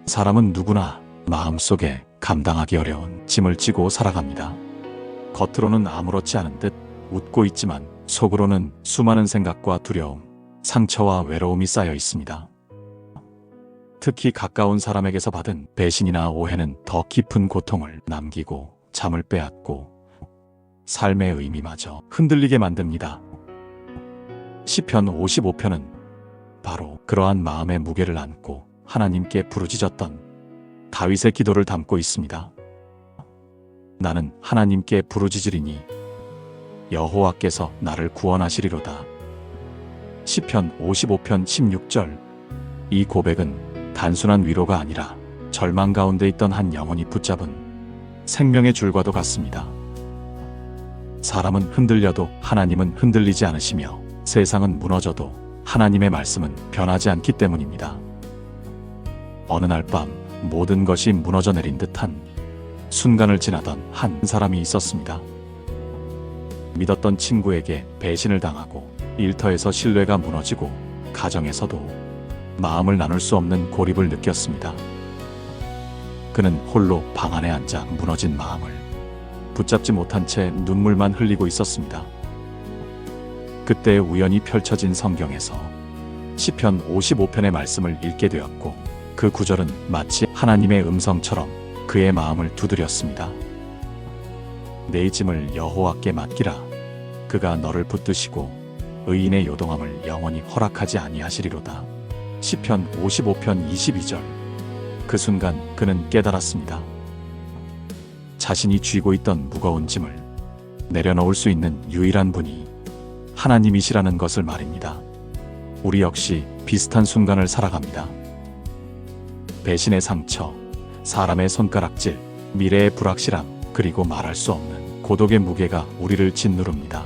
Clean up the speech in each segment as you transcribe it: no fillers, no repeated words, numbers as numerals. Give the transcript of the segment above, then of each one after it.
사람은 누구나 마음속에 감당하기 어려운 짐을 지고 살아갑니다. 겉으로는 아무렇지 않은 듯 웃고 있지만 속으로는 수많은 생각과 두려움, 상처와 외로움이 쌓여 있습니다. 특히 가까운 사람에게서 받은 배신이나 오해는 더 깊은 고통을 남기고 잠을 빼앗고 삶의 의미마저 흔들리게 만듭니다. 시편 55편은 바로 그러한 마음의 무게를 안고 하나님께 부르짖었던 다윗의 기도를 담고 있습니다. 나는 하나님께 부르짖으리니 여호와께서 나를 구원하시리로다. 시편 55편 16절. 이 고백은 단순한 위로가 아니라 절망 가운데 있던 한 영혼이 붙잡은 생명의 줄과도 같습니다. 사람은 흔들려도 하나님은 흔들리지 않으시며 세상은 무너져도 하나님의 말씀은 변하지 않기 때문입니다. 어느 날 밤 모든 것이 무너져 내린 듯한 순간을 지나던 한 사람이 있었습니다. 믿었던 친구에게 배신을 당하고 일터에서 신뢰가 무너지고 가정에서도 마음을 나눌 수 없는 고립을 느꼈습니다. 그는 홀로 방 안에 앉아 무너진 마음을 붙잡지 못한 채 눈물만 흘리고 있었습니다. 그때 우연히 펼쳐진 성경에서 시편 55편의 말씀을 읽게 되었고 그 구절은 마치 하나님의 음성처럼 그의 마음을 두드렸습니다. 내 짐을 여호와께 맡기라. 그가 너를 붙드시고 의인의 요동함을 영원히 허락하지 아니하시리로다. 시편 55편 22절. 그 순간 그는 깨달았습니다. 자신이 쥐고 있던 무거운 짐을 내려놓을 수 있는 유일한 분이 하나님이시라는 것을 말입니다. 우리 역시 비슷한 순간을 살아갑니다. 배신의 상처, 사람의 손가락질, 미래의 불확실함, 그리고 말할 수 없는 고독의 무게가 우리를 짓누릅니다.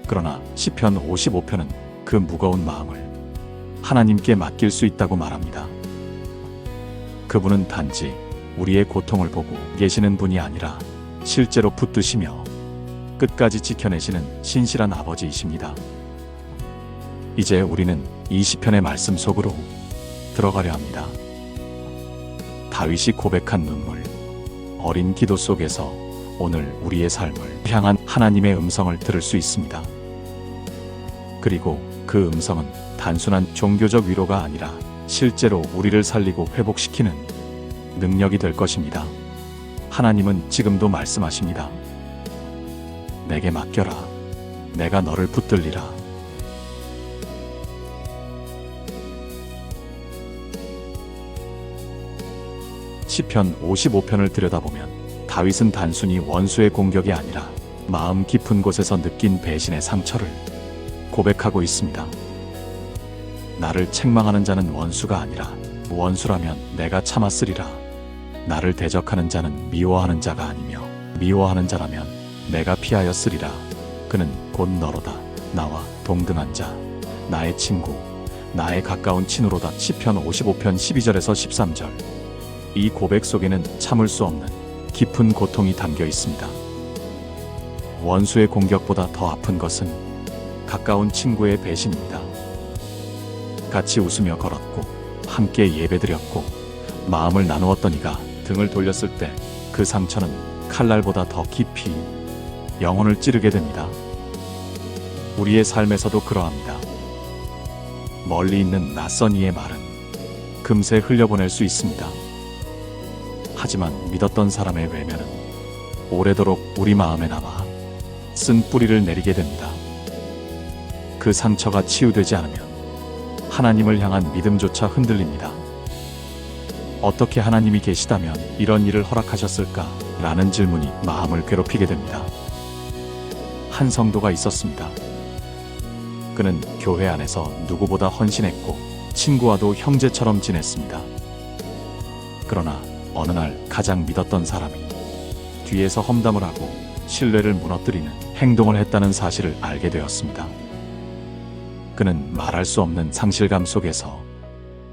그러나 시편 55편은 그 무거운 마음을 하나님께 맡길 수 있다고 말합니다. 그분은 단지 우리의 고통을 보고 계시는 분이 아니라 실제로 붙드시며 끝까지 지켜내시는 신실한 아버지이십니다. 이제 우리는 이 시편의 말씀 속으로 들어가려 합니다. 다윗이 고백한 눈물, 어린 기도 속에서 오늘 우리의 삶을 향한 하나님의 음성을 들을 수 있습니다. 그리고 그 음성은 단순한 종교적 위로가 아니라 실제로 우리를 살리고 회복시키는 능력이 될 것입니다. 하나님은 지금도 말씀하십니다. 내게 맡겨라. 내가 너를 붙들리라. 시편 55편을 들여다보면 다윗은 단순히 원수의 공격이 아니라 마음 깊은 곳에서 느낀 배신의 상처를 고백하고 있습니다. 나를 책망하는 자는 원수가 아니라 원수라면 내가 참았으리라. 나를 대적하는 자는 미워하는 자가 아니며 미워하는 자라면 내가 피하였으리라. 그는 곧 너로다. 나와 동등한 자, 나의 친구, 나의 가까운 친구로다. 시편 55편 12절에서 13절. 이 고백 속에는 참을 수 없는 깊은 고통이 담겨 있습니다. 원수의 공격보다 더 아픈 것은 가까운 친구의 배신입니다. 같이 웃으며 걸었고 함께 예배드렸고 마음을 나누었던 이가 등을 돌렸을 때 그 상처는 칼날보다 더 깊이 영혼을 찌르게 됩니다. 우리의 삶에서도 그러합니다. 멀리 있는 낯선 이의 말은 금세 흘려보낼 수 있습니다. 하지만 믿었던 사람의 외면은 오래도록 우리 마음에 남아 쓴 뿌리를 내리게 됩니다. 그 상처가 치유되지 않으면 하나님을 향한 믿음조차 흔들립니다. 어떻게 하나님이 계시다면 이런 일을 허락하셨을까? 라는 질문이 마음을 괴롭히게 됩니다. 한 성도가 있었습니다. 그는 교회 안에서 누구보다 헌신했고 친구와도 형제처럼 지냈습니다. 그러나 어느 날 가장 믿었던 사람이 뒤에서 험담을 하고 신뢰를 무너뜨리는 행동을 했다는 사실을 알게 되었습니다. 그는 말할 수 없는 상실감 속에서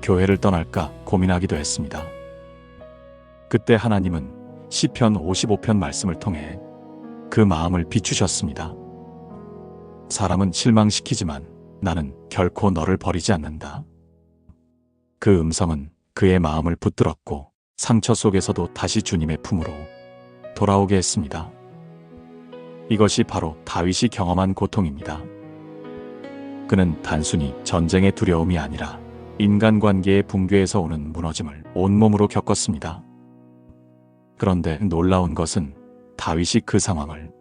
교회를 떠날까 고민하기도 했습니다. 그때 하나님은 시편 55편 말씀을 통해 그 마음을 비추셨습니다. 사람은 실망시키지만 나는 결코 너를 버리지 않는다. 그 음성은 그의 마음을 붙들었고 상처 속에서도 다시 주님의 품으로 돌아오게 했습니다. 이것이 바로 다윗이 경험한 고통입니다. 그는 단순히 전쟁의 두려움이 아니라 인간관계의 붕괴에서 오는 무너짐을 온몸으로 겪었습니다. 그런데 놀라운 것은 다윗이 그 상황을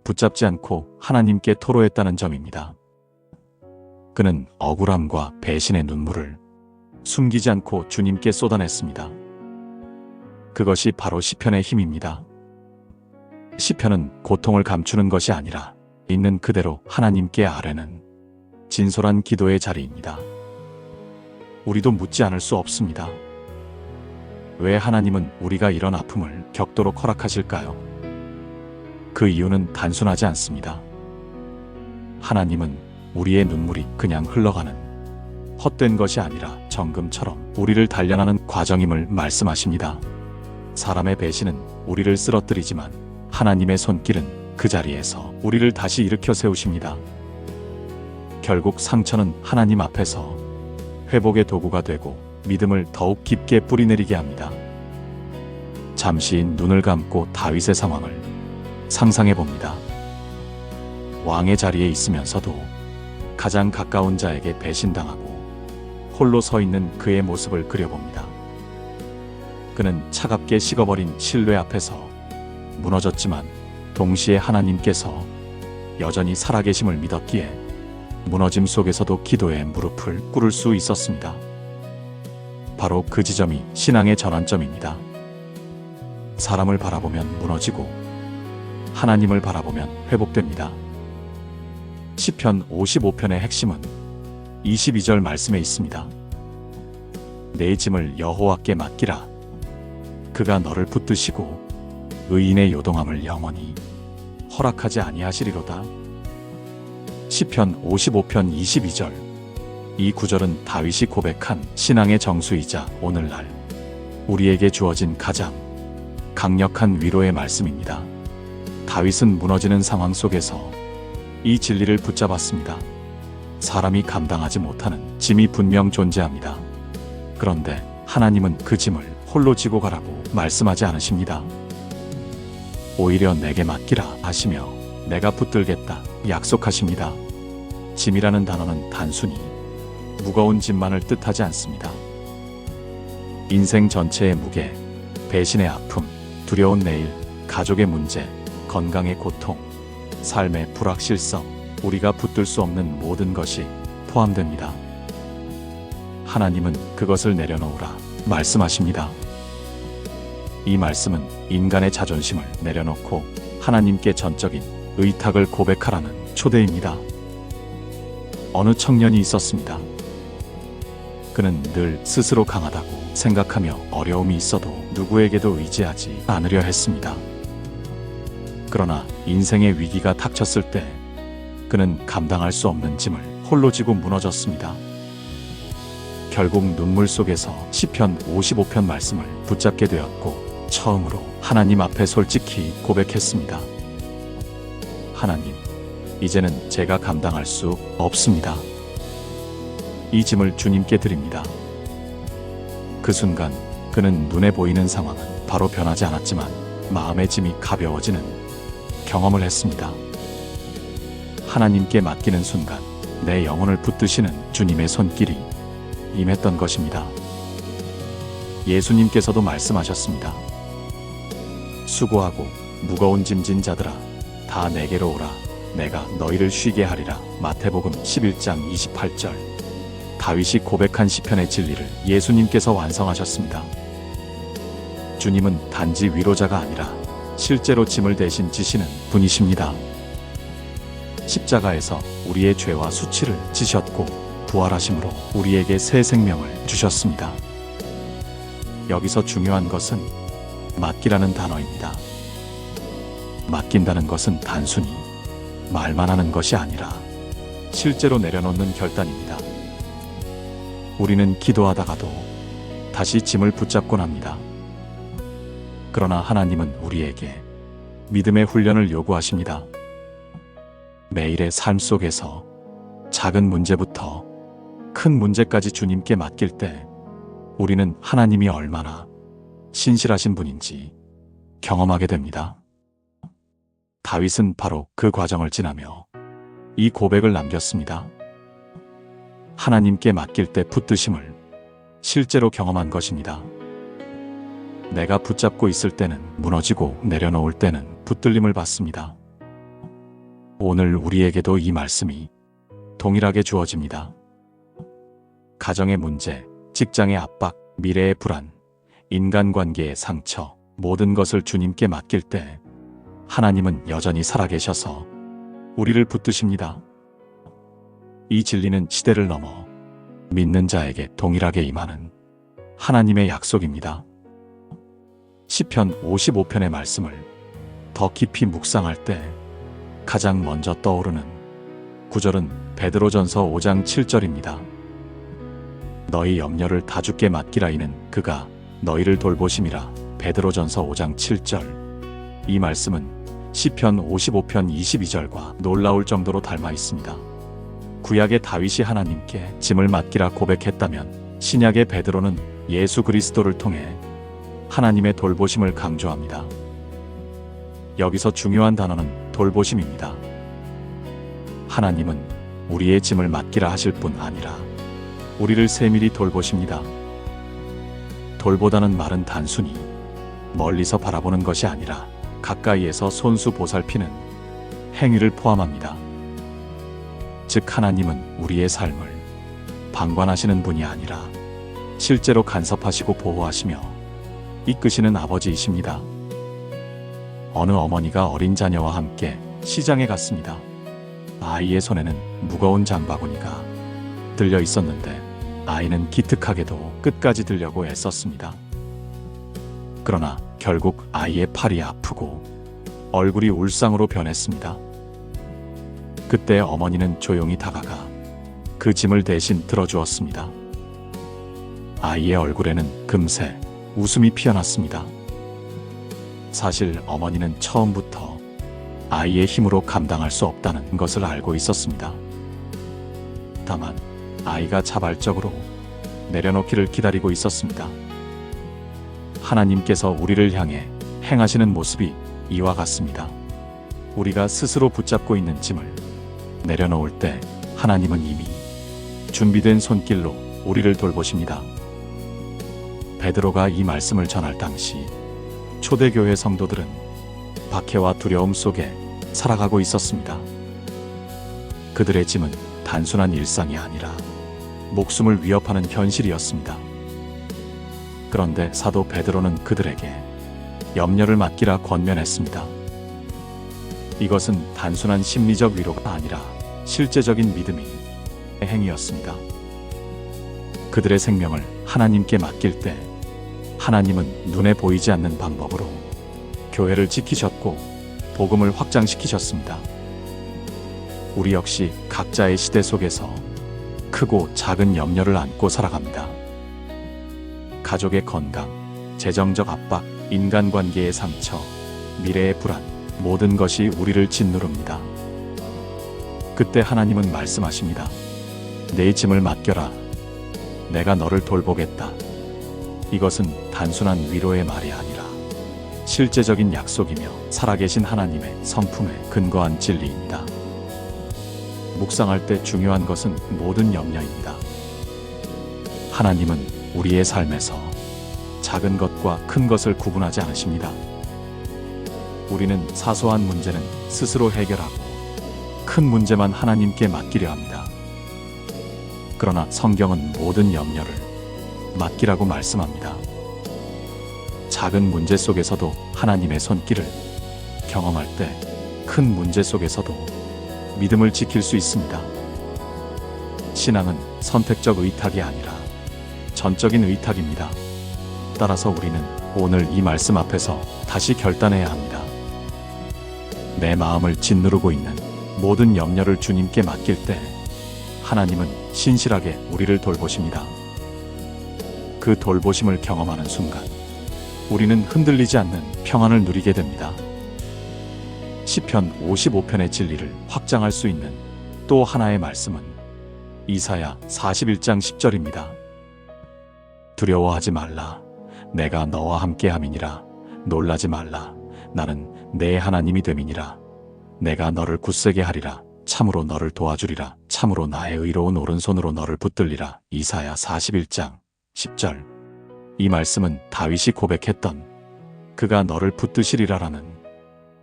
붙잡지 않고 하나님께 토로했다는 점입니다. 그는 억울함과 배신의 눈물을 숨기지 않고 주님께 쏟아냈습니다. 그것이 바로 시편의 힘입니다. 시편은 고통을 감추는 것이 아니라 있는 그대로 하나님께 아뢰는 진솔한 기도의 자리입니다. 우리도 묻지 않을 수 없습니다. 왜 하나님은 우리가 이런 아픔을 겪도록 허락하실까요? 그 이유는 단순하지 않습니다. 하나님은 우리의 눈물이 그냥 흘러가는 헛된 것이 아니라 정금처럼 우리를 단련하는 과정임을 말씀하십니다. 사람의 배신은 우리를 쓰러뜨리지만 하나님의 손길은 그 자리에서 우리를 다시 일으켜 세우십니다. 결국 상처는 하나님 앞에서 회복의 도구가 되고 믿음을 더욱 깊게 뿌리내리게 합니다. 잠시 눈을 감고 다윗의 상황을 상상해 봅니다. 왕의 자리에 있으면서도 가장 가까운 자에게 배신당하고 홀로 서 있는 그의 모습을 그려봅니다. 그는 차갑게 식어버린 신뢰 앞에서 무너졌지만 동시에 하나님께서 여전히 살아계심을 믿었기에 무너짐 속에서도 기도에 무릎을 꿇을 수 있었습니다. 바로 그 지점이 신앙의 전환점입니다. 사람을 바라보면 무너지고 하나님을 바라보면 회복됩니다. 시편 55편의 핵심은 22절 말씀에 있습니다. 내 짐을 여호와께 맡기라. 그가 너를 붙드시고 의인의 요동함을 영원히 허락하지 아니하시리로다. 시편 55편 22절. 이 구절은 다윗이 고백한 신앙의 정수이자 오늘날 우리에게 주어진 가장 강력한 위로의 말씀입니다. 다윗은 무너지는 상황 속에서 이 진리를 붙잡았습니다. 사람이 감당하지 못하는 짐이 분명 존재합니다. 그런데 하나님은 그 짐을 홀로 지고 가라고 말씀하지 않으십니다. 오히려 내게 맡기라 하시며 내가 붙들겠다 약속하십니다. 짐이라는 단어는 단순히 무거운 짐만을 뜻하지 않습니다. 인생 전체의 무게, 배신의 아픔, 두려운 내일, 가족의 문제, 건강의 고통, 삶의 불확실성, 우리가 붙들 수 없는 모든 것이 포함됩니다. 하나님은 그것을 내려놓으라 말씀하십니다. 이 말씀은 인간의 자존심을 내려놓고 하나님께 전적인 의탁을 고백하라는 초대입니다. 어느 청년이 있었습니다. 그는 늘 스스로 강하다고 생각하며 어려움이 있어도 누구에게도 의지하지 않으려 했습니다. 그러나 인생의 위기가 닥쳤을 때 그는 감당할 수 없는 짐을 홀로 지고 무너졌습니다. 결국 눈물 속에서 시편 55편 말씀을 붙잡게 되었고 처음으로 하나님 앞에 솔직히 고백했습니다. 하나님, 이제는 제가 감당할 수 없습니다. 이 짐을 주님께 드립니다. 그 순간 그는 눈에 보이는 상황은 바로 변하지 않았지만 마음의 짐이 가벼워지는 경험을 했습니다. 하나님께 맡기는 순간 내 영혼을 붙드시는 주님의 손길이 임했던 것입니다. 예수님께서도 말씀하셨습니다. 수고하고 무거운 짐진 자들아 다 내게로 오라. 내가 너희를 쉬게 하리라. 마태복음 11장 28절. 다윗이 고백한 시편의 진리를 예수님께서 완성하셨습니다. 주님은 단지 위로자가 아니라 실제로 짐을 대신 지시는 분이십니다. 십자가에서 우리의 죄와 수치를 지셨고 부활하심으로 우리에게 새 생명을 주셨습니다. 여기서 중요한 것은 맡기라는 단어입니다. 맡긴다는 것은 단순히 말만 하는 것이 아니라 실제로 내려놓는 결단입니다. 우리는 기도하다가도 다시 짐을 붙잡곤 합니다. 그러나 하나님은 우리에게 믿음의 훈련을 요구하십니다. 매일의 삶 속에서 작은 문제부터 큰 문제까지 주님께 맡길 때 우리는 하나님이 얼마나 신실하신 분인지 경험하게 됩니다. 다윗은 바로 그 과정을 지나며 이 고백을 남겼습니다. 하나님께 맡길 때 붙드심을 실제로 경험한 것입니다. 내가 붙잡고 있을 때는 무너지고 내려놓을 때는 붙들림을 받습니다. 오늘 우리에게도 이 말씀이 동일하게 주어집니다. 가정의 문제, 직장의 압박, 미래의 불안, 인간관계의 상처, 모든 것을 주님께 맡길 때 하나님은 여전히 살아계셔서 우리를 붙드십니다. 이 진리는 시대를 넘어 믿는 자에게 동일하게 임하는 하나님의 약속입니다. 시편 55편의 말씀을 더 깊이 묵상할 때 가장 먼저 떠오르는 구절은 베드로전서 5장 7절입니다. 너희 염려를 다 주께 맡기라 이는 그가 너희를 돌보심이라. 베드로전서 5장 7절. 이 말씀은 시편 55편 22절과 놀라울 정도로 닮아 있습니다. 구약의 다윗이 하나님께 짐을 맡기라 고백했다면 신약의 베드로는 예수 그리스도를 통해 하나님의 돌보심을 강조합니다. 여기서 중요한 단어는 돌보심입니다. 하나님은 우리의 짐을 맡기라 하실 뿐 아니라 우리를 세밀히 돌보십니다. 돌보다는 말은 단순히 멀리서 바라보는 것이 아니라 가까이에서 손수 보살피는 행위를 포함합니다. 즉 하나님은 우리의 삶을 방관하시는 분이 아니라 실제로 간섭하시고 보호하시며 이끄시는 아버지이십니다. 어느 어머니가 어린 자녀와 함께 시장에 갔습니다. 아이의 손에는 무거운 장바구니가 들려 있었는데 아이는 기특하게도 끝까지 들려고 애썼습니다. 그러나 결국 아이의 팔이 아프고 얼굴이 울상으로 변했습니다. 그때 어머니는 조용히 다가가 그 짐을 대신 들어주었습니다. 아이의 얼굴에는 금세 웃음이 피어났습니다. 사실 어머니는 처음부터 아이의 힘으로 감당할 수 없다는 것을 알고 있었습니다. 다만 아이가 자발적으로 내려놓기를 기다리고 있었습니다. 하나님께서 우리를 향해 행하시는 모습이 이와 같습니다. 우리가 스스로 붙잡고 있는 짐을 내려놓을 때 하나님은 이미 준비된 손길로 우리를 돌보십니다. 베드로가 이 말씀을 전할 당시 초대교회 성도들은 박해와 두려움 속에 살아가고 있었습니다. 그들의 짐은 단순한 일상이 아니라 목숨을 위협하는 현실이었습니다. 그런데 사도 베드로는 그들에게 염려를 맡기라 권면했습니다. 이것은 단순한 심리적 위로가 아니라 실제적인 믿음의 행위였습니다. 그들의 생명을 하나님께 맡길 때 하나님은 눈에 보이지 않는 방법으로 교회를 지키셨고 복음을 확장시키셨습니다. 우리 역시 각자의 시대 속에서 크고 작은 염려를 안고 살아갑니다. 가족의 건강, 재정적 압박, 인간관계의 상처, 미래의 불안, 모든 것이 우리를 짓누릅니다. 그때 하나님은 말씀하십니다. 내 짐을 맡겨라. 내가 너를 돌보겠다. 이것은 단순한 위로의 말이 아니라 실제적인 약속이며 살아계신 하나님의 성품에 근거한 진리입니다. 묵상할 때 중요한 것은 모든 염려입니다. 하나님은 우리의 삶에서 작은 것과 큰 것을 구분하지 않으십니다. 우리는 사소한 문제는 스스로 해결하고 큰 문제만 하나님께 맡기려 합니다. 그러나 성경은 모든 염려를 맡기라고 말씀합니다. 작은 문제 속에서도 하나님의 손길을 경험할 때 큰 문제 속에서도 믿음을 지킬 수 있습니다. 신앙은 선택적 의탁이 아니라 전적인 의탁입니다. 따라서 우리는 오늘 이 말씀 앞에서 다시 결단해야 합니다. 내 마음을 짓누르고 있는 모든 염려를 주님께 맡길 때 하나님은 신실하게 우리를 돌보십니다. 그 돌보심을 경험하는 순간 우리는 흔들리지 않는 평안을 누리게 됩니다. 시편 55편의 진리를 확장할 수 있는 또 하나의 말씀은 이사야 41장 10절입니다. 두려워하지 말라. 내가 너와 함께함이니라. 놀라지 말라. 나는 내 하나님이 됨이니라. 내가 너를 굳세게 하리라. 참으로 너를 도와주리라. 참으로 나의 의로운 오른손으로 너를 붙들리라. 이사야 41장 10절. 이 말씀은 다윗이 고백했던 그가 너를 붙드시리라라는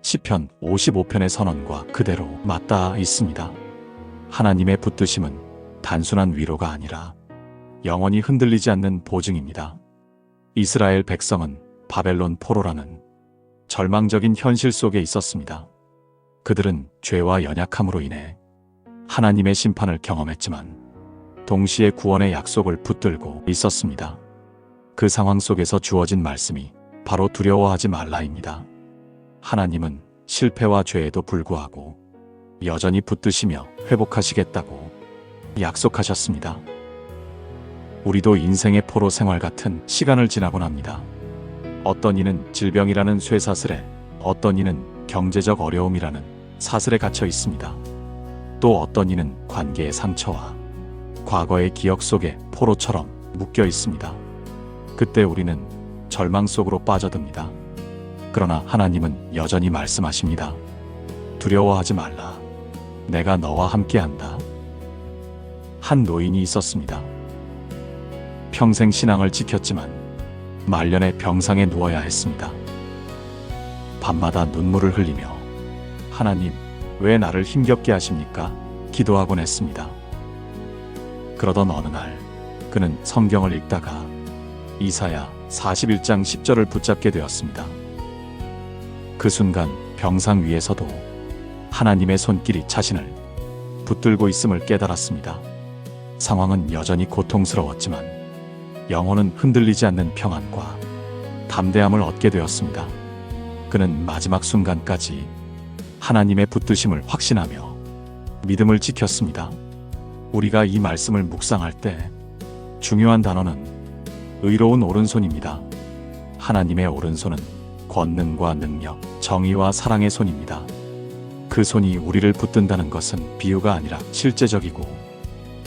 시편 55편의 선언과 그대로 맞닿아 있습니다. 하나님의 붙드심은 단순한 위로가 아니라 영원히 흔들리지 않는 보증입니다. 이스라엘 백성은 바벨론 포로라는 절망적인 현실 속에 있었습니다. 그들은 죄와 연약함으로 인해 하나님의 심판을 경험했지만 동시에 구원의 약속을 붙들고 있었습니다. 그 상황 속에서 주어진 말씀이 바로 두려워하지 말라입니다. 하나님은 실패와 죄에도 불구하고 여전히 붙드시며 회복하시겠다고 약속하셨습니다. 우리도 인생의 포로 생활 같은 시간을 지나곤 합니다. 어떤 이는 질병이라는 쇠사슬에, 어떤 이는 경제적 어려움이라는 사슬에 갇혀 있습니다. 또 어떤 이는 관계의 상처와 과거의 기억 속에 포로처럼 묶여 있습니다. 그때 우리는 절망 속으로 빠져듭니다. 그러나 하나님은 여전히 말씀하십니다. 두려워하지 말라. 내가 너와 함께한다. 한 노인이 있었습니다. 평생 신앙을 지켰지만 말년에 병상에 누워야 했습니다. 밤마다 눈물을 흘리며 하나님, 왜 나를 힘겹게 하십니까? 기도하곤 했습니다. 그러던 어느 날 그는 성경을 읽다가 이사야 41장 10절을 붙잡게 되었습니다. 그 순간 병상 위에서도 하나님의 손길이 자신을 붙들고 있음을 깨달았습니다. 상황은 여전히 고통스러웠지만 영혼은 흔들리지 않는 평안과 담대함을 얻게 되었습니다. 그는 마지막 순간까지 하나님의 붙드심을 확신하며 믿음을 지켰습니다. 우리가 이 말씀을 묵상할 때 중요한 단어는 의로운 오른손입니다. 하나님의 오른손은 권능과 능력, 정의와 사랑의 손입니다. 그 손이 우리를 붙든다는 것은 비유가 아니라 실제적이고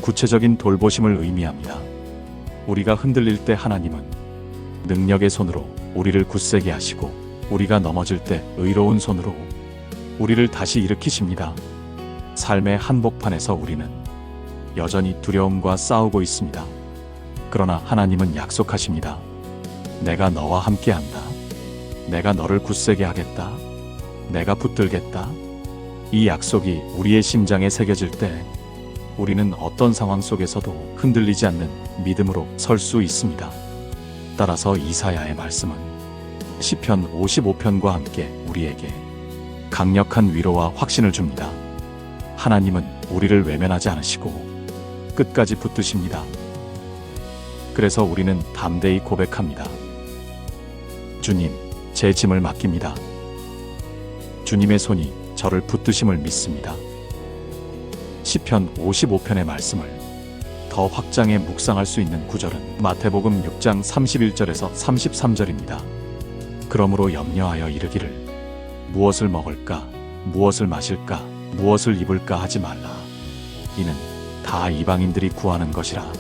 구체적인 돌보심을 의미합니다. 우리가 흔들릴 때 하나님은 능력의 손으로 우리를 굳세게 하시고 우리가 넘어질 때 의로운 손으로 우리를 다시 일으키십니다. 삶의 한복판에서 우리는 여전히 두려움과 싸우고 있습니다. 그러나 하나님은 약속하십니다. 내가 너와 함께한다. 내가 너를 굳세게 하겠다. 내가 붙들겠다. 이 약속이 우리의 심장에 새겨질 때 우리는 어떤 상황 속에서도 흔들리지 않는 믿음으로 설 수 있습니다. 따라서 이사야의 말씀은 시편 55편과 함께 우리에게 강력한 위로와 확신을 줍니다. 하나님은 우리를 외면하지 않으시고 끝까지 붙드십니다. 그래서 우리는 담대히 고백합니다. 주님, 제 짐을 맡깁니다. 주님의 손이 저를 붙드심을 믿습니다. 시편 55편의 말씀을 더 확장해 묵상할 수 있는 구절은 마태복음 6장 31절에서 33절입니다. 그러므로 염려하여 이르기를 무엇을 먹을까, 무엇을 마실까, 무엇을 입을까 하지 말라. 이는 다 이방인들이 구하는 것이라.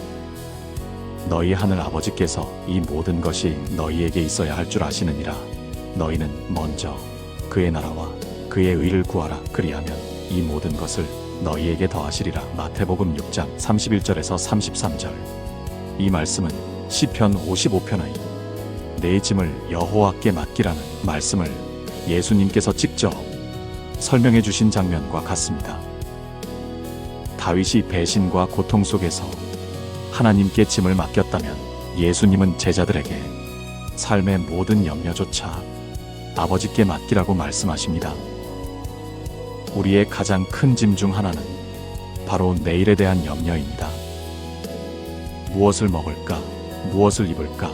너희 하늘 아버지께서 이 모든 것이 너희에게 있어야 할 줄 아시느니라. 너희는 먼저 그의 나라와 그의 의를 구하라. 그리하면 이 모든 것을 너희에게 더하시리라. 마태복음 6장 31절에서 33절. 이 말씀은 시편 55편의 내 짐을 여호와께 맡기라는 말씀을 예수님께서 직접 설명해 주신 장면과 같습니다. 다윗이 배신과 고통 속에서 하나님께 짐을 맡겼다면 예수님은 제자들에게 삶의 모든 염려조차 아버지께 맡기라고 말씀하십니다. 우리의 가장 큰 짐 중 하나는 바로 내일에 대한 염려입니다. 무엇을 먹을까, 무엇을 입을까,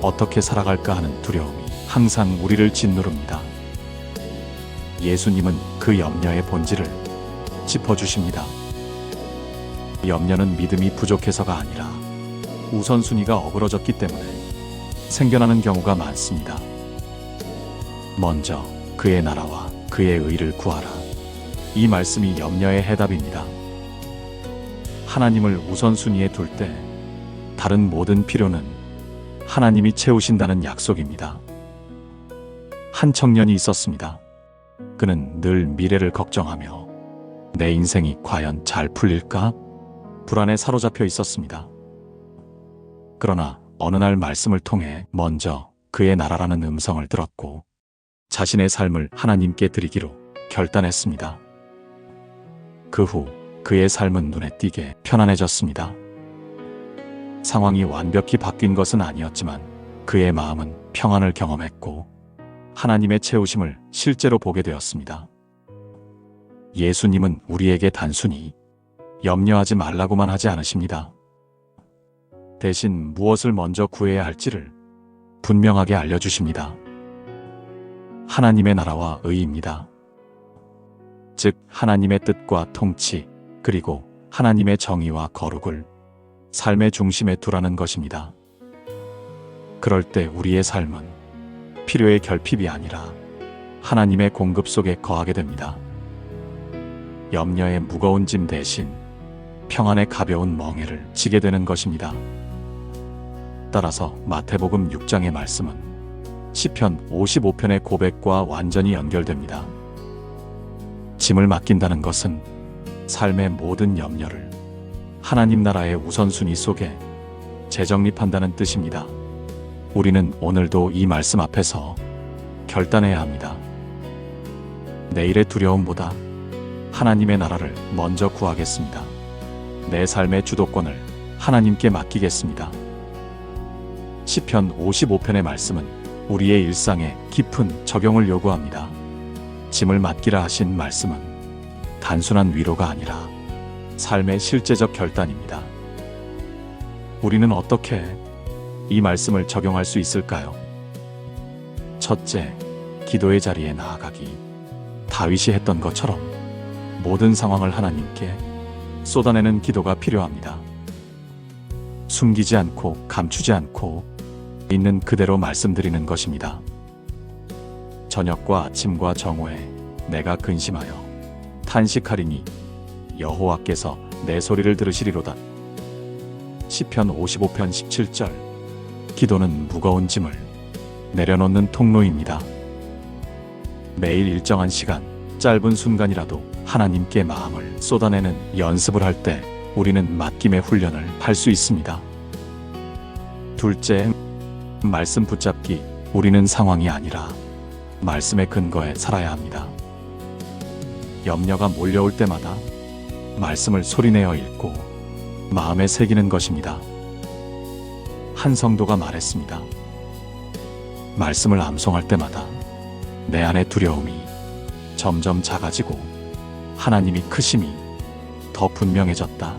어떻게 살아갈까 하는 두려움이 항상 우리를 짓누릅니다. 예수님은 그 염려의 본질을 짚어주십니다. 염려는 믿음이 부족해서가 아니라 우선순위가 어그러졌기 때문에 생겨나는 경우가 많습니다. 먼저 그의 나라와 그의 의를 구하라. 이 말씀이 염려의 해답입니다. 하나님을 우선순위에 둘 때 다른 모든 필요는 하나님이 채우신다는 약속입니다. 한 청년이 있었습니다. 그는 늘 미래를 걱정하며 내 인생이 과연 잘 풀릴까? 불안에 사로잡혀 있었습니다. 그러나 어느 날 말씀을 통해 먼저 그의 나라라는 음성을 들었고 자신의 삶을 하나님께 드리기로 결단했습니다. 그 후 그의 삶은 눈에 띄게 편안해졌습니다. 상황이 완벽히 바뀐 것은 아니었지만 그의 마음은 평안을 경험했고 하나님의 채우심을 실제로 보게 되었습니다. 예수님은 우리에게 단순히 염려하지 말라고만 하지 않으십니다. 대신 무엇을 먼저 구해야 할지를 분명하게 알려주십니다. 하나님의 나라와 의입니다. 즉 하나님의 뜻과 통치 그리고 하나님의 정의와 거룩을 삶의 중심에 두라는 것입니다. 그럴 때 우리의 삶은 필요의 결핍이 아니라 하나님의 공급 속에 거하게 됩니다. 염려의 무거운 짐 대신 평안의 가벼운 멍에를 지게 되는 것입니다. 따라서 마태복음 6장의 말씀은 시편 55편의 고백과 완전히 연결됩니다. 짐을 맡긴다는 것은 삶의 모든 염려를 하나님 나라의 우선순위 속에 재정립한다는 뜻입니다. 우리는 오늘도 이 말씀 앞에서 결단해야 합니다. 내일의 두려움보다 하나님의 나라를 먼저 구하겠습니다. 내 삶의 주도권을 하나님께 맡기겠습니다. 시편 55편의 말씀은 우리의 일상에 깊은 적용을 요구합니다. 짐을 맡기라 하신 말씀은 단순한 위로가 아니라 삶의 실제적 결단입니다. 우리는 어떻게 이 말씀을 적용할 수 있을까요? 첫째, 기도의 자리에 나아가기. 다윗이 했던 것처럼 모든 상황을 하나님께 쏟아내는 기도가 필요합니다. 숨기지 않고 감추지 않고 있는 그대로 말씀드리는 것입니다. 저녁과 아침과 정오에 내가 근심하여 탄식하리니 여호와께서 내 소리를 들으시리로다. 시편 55편 17절. 기도는 무거운 짐을 내려놓는 통로입니다. 매일 일정한 시간, 짧은 순간이라도 하나님께 마음을 쏟아내는 연습을 할 때 우리는 맡김의 훈련을 할 수 있습니다. 둘째, 말씀 붙잡기. 우리는 상황이 아니라 말씀의 근거에 살아야 합니다. 염려가 몰려올 때마다 말씀을 소리내어 읽고 마음에 새기는 것입니다. 한 성도가 말했습니다. 말씀을 암송할 때마다 내 안의 두려움이 점점 작아지고 하나님이 크심이 더 분명해졌다.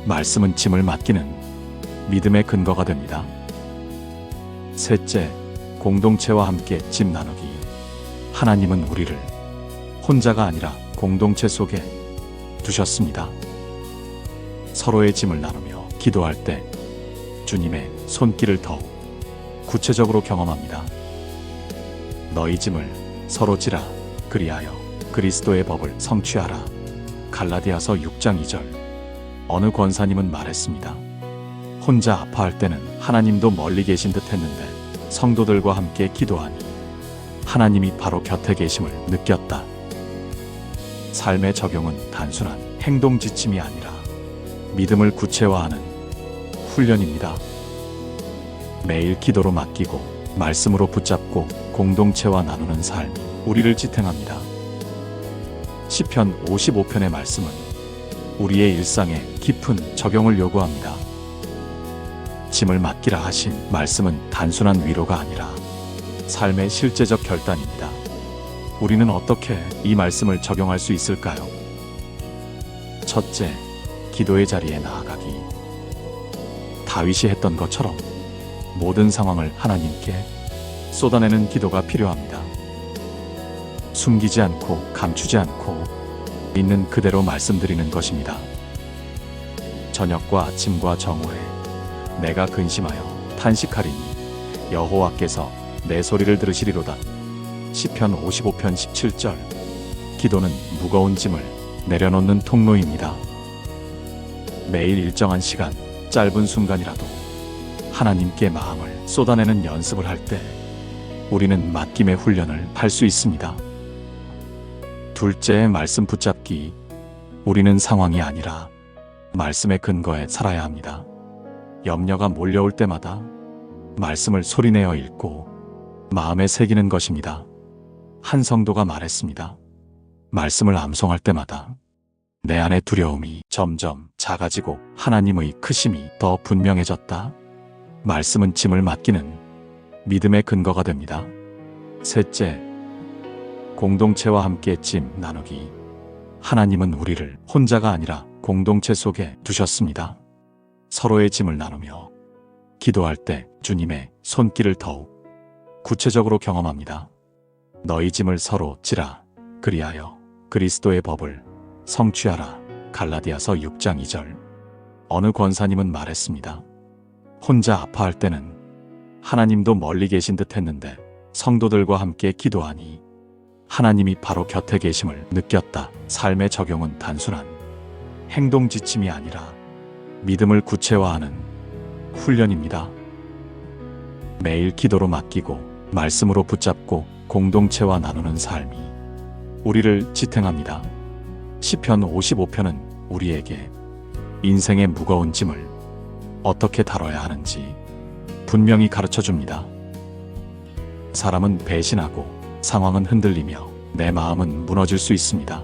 말씀은 짐을 맡기는 믿음의 근거가 됩니다. 셋째, 공동체와 함께 짐 나누기. 하나님은 우리를 혼자가 아니라 공동체 속에 두셨습니다. 서로의 짐을 나누며 기도할 때 주님의 손길을 더욱 구체적으로 경험합니다. 너희 짐을 서로 지라. 그리하여 그리스도의 법을 성취하라. 갈라디아서 6장 2절. 어느 권사님은 말했습니다. 혼자 아파할 때는 하나님도 멀리 계신 듯 했는데 성도들과 함께 기도하니 하나님이 바로 곁에 계심을 느꼈다. 삶의 적용은 단순한 행동 지침이 아니라 믿음을 구체화하는 훈련입니다. 매일 기도로 맡기고 말씀으로 붙잡고 공동체와 나누는 삶이 우리를 지탱합니다. 시편 55편의 말씀은 우리의 일상에 깊은 적용을 요구합니다. 짐을 맡기라 하신 말씀은 단순한 위로가 아니라 삶의 실제적 결단입니다. 우리는 어떻게 이 말씀을 적용할 수 있을까요? 첫째, 기도의 자리에 나아가기. 다윗이 했던 것처럼 모든 상황을 하나님께 쏟아내는 기도가 필요합니다. 숨기지 않고 감추지 않고 있는 그대로 말씀드리는 것입니다. 저녁과 아침과 정오에 내가 근심하여 탄식하리니 여호와께서 내 소리를 들으시리로다. 시편 55편 17절. 기도는 무거운 짐을 내려놓는 통로입니다. 매일 일정한 시간, 짧은 순간이라도 하나님께 마음을 쏟아내는 연습을 할 때 우리는 맡김의 훈련을 할 수 있습니다. 둘째, 말씀 붙잡기. 우리는 상황이 아니라 말씀의 근거에 살아야 합니다. 염려가 몰려올 때마다 말씀을 소리내어 읽고 마음에 새기는 것입니다. 한 성도가 말했습니다. 말씀을 암송할 때마다 내 안의 두려움이 점점 작아지고 하나님의 크심이 더 분명해졌다. 말씀은 짐을 맡기는 믿음의 근거가 됩니다. 셋째, 공동체와 함께 짐 나누기. 하나님은 우리를 혼자가 아니라 공동체 속에 두셨습니다. 서로의 짐을 나누며 기도할 때 주님의 손길을 더욱 구체적으로 경험합니다. 너희 짐을 서로 지라 그리하여 그리스도의 법을 성취하라. 갈라디아서 6장 2절. 어느 권사님은 말했습니다. 혼자 아파할 때는 하나님도 멀리 계신 듯 했는데 성도들과 함께 기도하니 하나님이 바로 곁에 계심을 느꼈다. 삶의 적용은 단순한 행동 지침이 아니라 믿음을 구체화하는 훈련입니다. 매일 기도로 맡기고 말씀으로 붙잡고 공동체와 나누는 삶이 우리를 지탱합니다. 시편 55편은 우리에게 인생의 무거운 짐을 어떻게 다뤄야 하는지 분명히 가르쳐 줍니다. 사람은 배신하고 상황은 흔들리며 내 마음은 무너질 수 있습니다.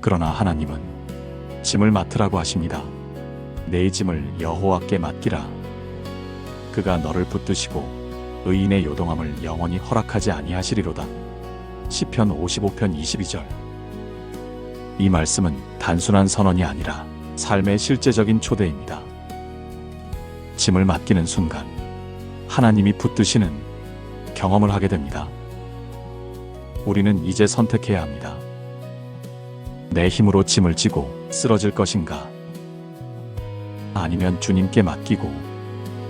그러나 하나님은 짐을 맡으라고 하십니다. 내 짐을 여호와께 맡기라. 그가 너를 붙드시고 의인의 요동함을 영원히 허락하지 아니하시리로다. 시편 55편 22절. 이 말씀은 단순한 선언이 아니라 삶의 실제적인 초대입니다. 짐을 맡기는 순간 하나님이 붙드시는 경험을 하게 됩니다. 우리는 이제 선택해야 합니다. 내 힘으로 짐을 지고 쓰러질 것인가? 아니면 주님께 맡기고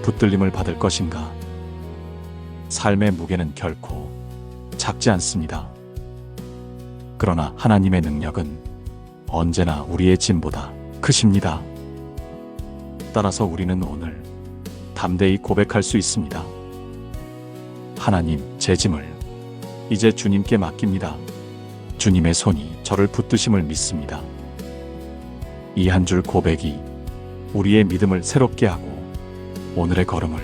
붙들림을 받을 것인가? 삶의 무게는 결코 작지 않습니다. 그러나 하나님의 능력은 언제나 우리의 짐보다 크십니다. 따라서 우리는 오늘 담대히 고백할 수 있습니다. 하나님, 제 짐을 이제 주님께 맡깁니다. 주님의 손이 저를 붙드심을 믿습니다. 이 한 줄 고백이 우리의 믿음을 새롭게 하고 오늘의 걸음을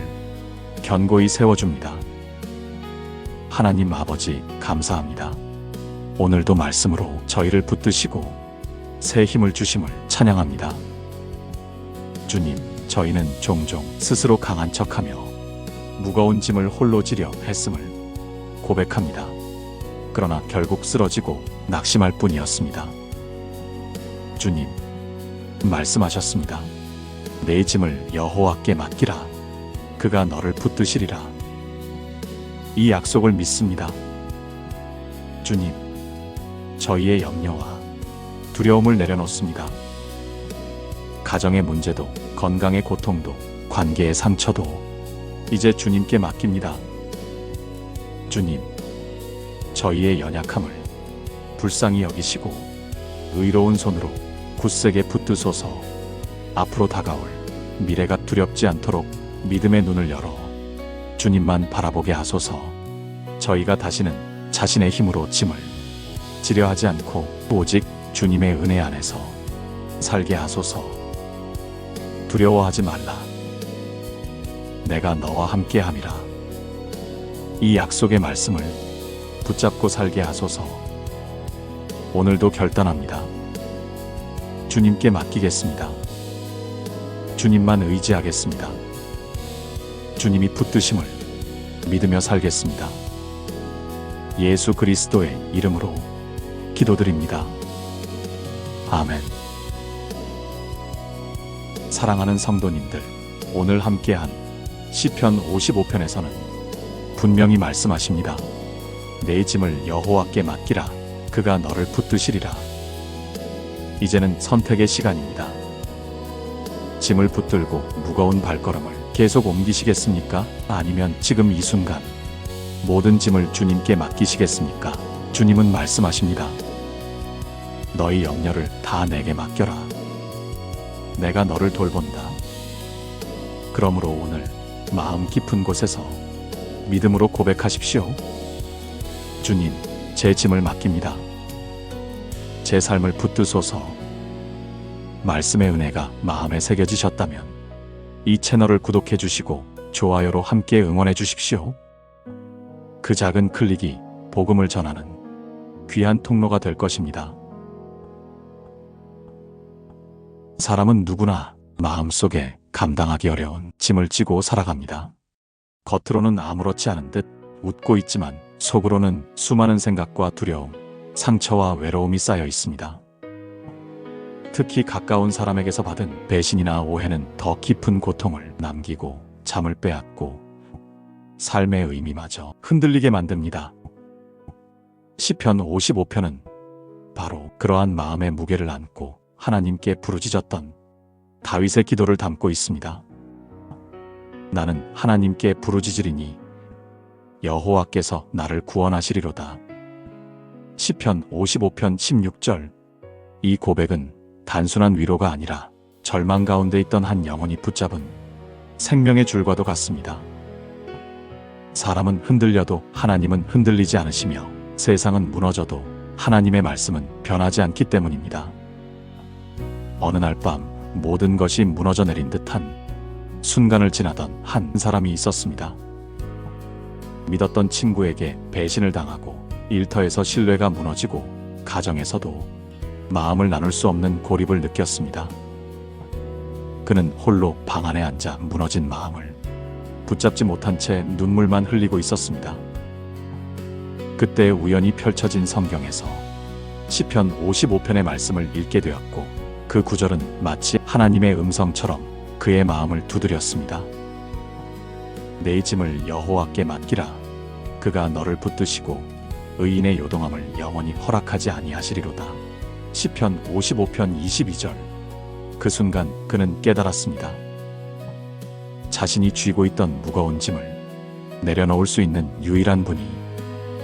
견고히 세워줍니다. 하나님 아버지, 감사합니다. 오늘도 말씀으로 저희를 붙드시고 새 힘을 주심을 찬양합니다. 주님, 저희는 종종 스스로 강한 척하며 무거운 짐을 홀로 지려 했음을 고백합니다. 그러나 결국 쓰러지고 낙심할 뿐이었습니다. 주님, 말씀하셨습니다. 내 짐을 여호와께 맡기라. 그가 너를 붙드시리라. 이 약속을 믿습니다. 주님, 저희의 염려와 두려움을 내려놓습니다. 가정의 문제도, 건강의 고통도, 관계의 상처도 이제 주님께 맡깁니다. 주님, 저희의 연약함을 불쌍히 여기시고 의로운 손으로 굳세게 붙드소서. 앞으로 다가올 미래가 두렵지 않도록 믿음의 눈을 열어 주님만 바라보게 하소서. 저희가 다시는 자신의 힘으로 짐을 지려 하지 않고 오직 주님의 은혜 안에서 살게 하소서. 두려워하지 말라. 내가 너와 함께 함이라. 이 약속의 말씀을 붙잡고 살게 하소서. 오늘도 결단합니다. 주님께 맡기겠습니다. 주님만 의지하겠습니다. 주님이 붙드심을 믿으며 살겠습니다. 예수 그리스도의 이름으로 기도드립니다. 아멘. 사랑하는 성도님들, 오늘 함께한 시편 55편에서는 분명히 말씀하십니다. 내 짐을 여호와께 맡기라. 그가 너를 붙드시리라. 이제는 선택의 시간입니다. 짐을 붙들고 무거운 발걸음을 계속 옮기시겠습니까? 아니면 지금 이 순간 모든 짐을 주님께 맡기시겠습니까? 주님은 말씀하십니다. 너희 염려를 다 내게 맡겨라. 내가 너를 돌본다. 그러므로 오늘 마음 깊은 곳에서 믿음으로 고백하십시오. 주님, 제 짐을 맡깁니다. 제 삶을 붙드소서. 말씀의 은혜가 마음에 새겨지셨다면 이 채널을 구독해 주시고 좋아요로 함께 응원해 주십시오. 그 작은 클릭이 복음을 전하는 귀한 통로가 될 것입니다. 사람은 누구나 마음속에 감당하기 어려운 짐을 지고 살아갑니다. 겉으로는 아무렇지 않은 듯 웃고 있지만 속으로는 수많은 생각과 두려움, 상처와 외로움이 쌓여 있습니다. 특히 가까운 사람에게서 받은 배신이나 오해는 더 깊은 고통을 남기고 잠을 빼앗고 삶의 의미마저 흔들리게 만듭니다. 시편 55편은 바로 그러한 마음의 무게를 안고 하나님께 부르짖었던 다윗의 기도를 담고 있습니다. 나는 하나님께 부르짖으리니 여호와께서 나를 구원하시리로다. 시편 55편 16절. 이 고백은 단순한 위로가 아니라 절망 가운데 있던 한 영혼이 붙잡은 생명의 줄과도 같습니다. 사람은 흔들려도 하나님은 흔들리지 않으시며 세상은 무너져도 하나님의 말씀은 변하지 않기 때문입니다. 어느 날 밤 모든 것이 무너져 내린 듯한 순간을 지나던 한 사람이 있었습니다. 믿었던 친구에게 배신을 당하고 일터에서 신뢰가 무너지고 가정에서도 마음을 나눌 수 없는 고립을 느꼈습니다. 그는 홀로 방 안에 앉아 무너진 마음을 붙잡지 못한 채 눈물만 흘리고 있었습니다. 그때 우연히 펼쳐진 성경에서 시편 55편의 말씀을 읽게 되었고 그 구절은 마치 하나님의 음성처럼 그의 마음을 두드렸습니다. 내 짐을 여호와께 맡기라. 그가 너를 붙드시고 의인의 요동함을 영원히 허락하지 아니하시리로다. 시편 55편 22절. 그 순간 그는 깨달았습니다. 자신이 쥐고 있던 무거운 짐을 내려놓을 수 있는 유일한 분이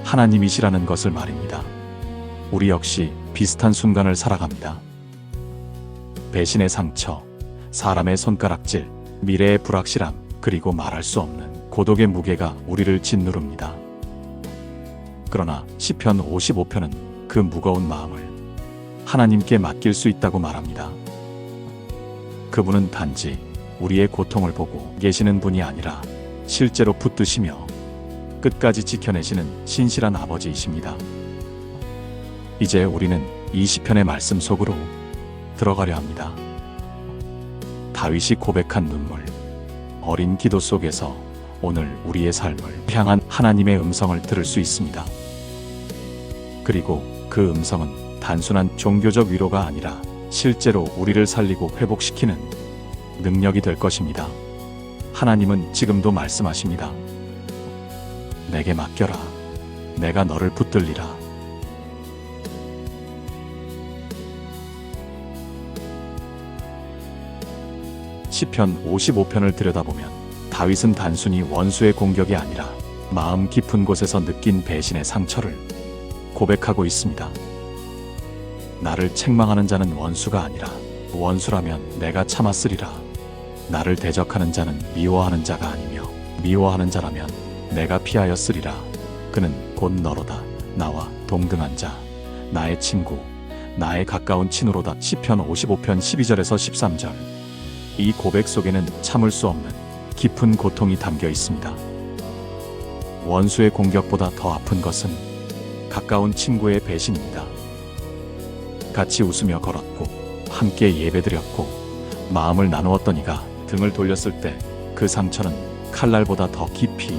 하나님이시라는 것을 말입니다. 우리 역시 비슷한 순간을 살아갑니다. 배신의 상처, 사람의 손가락질, 미래의 불확실함, 그리고 말할 수 없는 고독의 무게가 우리를 짓누릅니다. 그러나 시편 55편은 그 무거운 마음을 하나님께 맡길 수 있다고 말합니다. 그분은 단지 우리의 고통을 보고 계시는 분이 아니라 실제로 붙드시며 끝까지 지켜내시는 신실한 아버지이십니다. 이제 우리는 이 시편의 말씀 속으로 들어가려 합니다. 다윗이 고백한 눈물, 어린 기도 속에서 오늘 우리의 삶을 향한 하나님의 음성을 들을 수 있습니다. 그리고 그 음성은 단순한 종교적 위로가 아니라 실제로 우리를 살리고 회복시키는 능력이 될 것입니다. 하나님은 지금도 말씀하십니다. 내게 맡겨라. 내가 너를 붙들리라. 시편 55편을 들여다보면 다윗은 단순히 원수의 공격이 아니라 마음 깊은 곳에서 느낀 배신의 상처를 고백하고 있습니다. 나를 책망하는 자는 원수가 아니라 원수라면 내가 참았으리라. 나를 대적하는 자는 미워하는 자가 아니며 미워하는 자라면 내가 피하였으리라. 그는 곧 너로다. 나와 동등한 자, 나의 친구, 나의 가까운 친구로다. 시편 55편 12절에서 13절. 이 고백 속에는 참을 수 없는 깊은 고통이 담겨 있습니다. 원수의 공격보다 더 아픈 것은 가까운 친구의 배신입니다. 같이 웃으며 걸었고 함께 예배드렸고 마음을 나누었던 이가 등을 돌렸을 때 그 상처는 칼날보다 더 깊이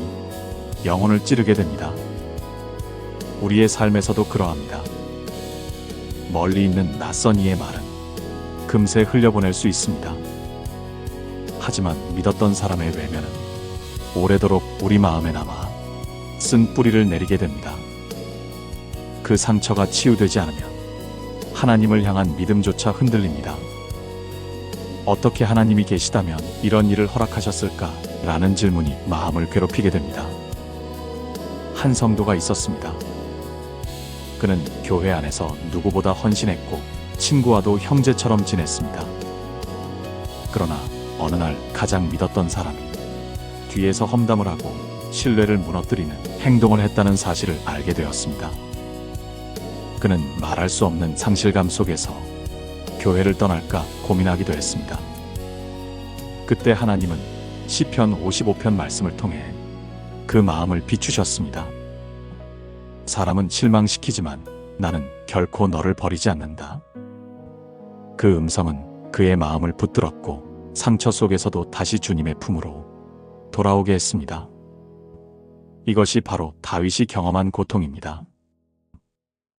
영혼을 찌르게 됩니다. 우리의 삶에서도 그러합니다. 멀리 있는 낯선 이의 말은 금세 흘려보낼 수 있습니다. 하지만 믿었던 사람의 외면은 오래도록 우리 마음에 남아 쓴 뿌리를 내리게 됩니다. 그 상처가 치유되지 않으면 하나님을 향한 믿음조차 흔들립니다. 어떻게 하나님이 계시다면 이런 일을 허락하셨을까? 라는 질문이 마음을 괴롭히게 됩니다. 한 성도가 있었습니다. 그는 교회 안에서 누구보다 헌신했고 친구와도 형제처럼 지냈습니다. 그러나 어느 날 가장 믿었던 사람이 뒤에서 험담을 하고 신뢰를 무너뜨리는 행동을 했다는 사실을 알게 되었습니다. 그는 말할 수 없는 상실감 속에서 교회를 떠날까 고민하기도 했습니다. 그때 하나님은 시편 55편 말씀을 통해 그 마음을 비추셨습니다. 사람은 실망시키지만 나는 결코 너를 버리지 않는다. 그 음성은 그의 마음을 붙들었고 상처 속에서도 다시 주님의 품으로 돌아오게 했습니다. 이것이 바로 다윗이 경험한 고통입니다.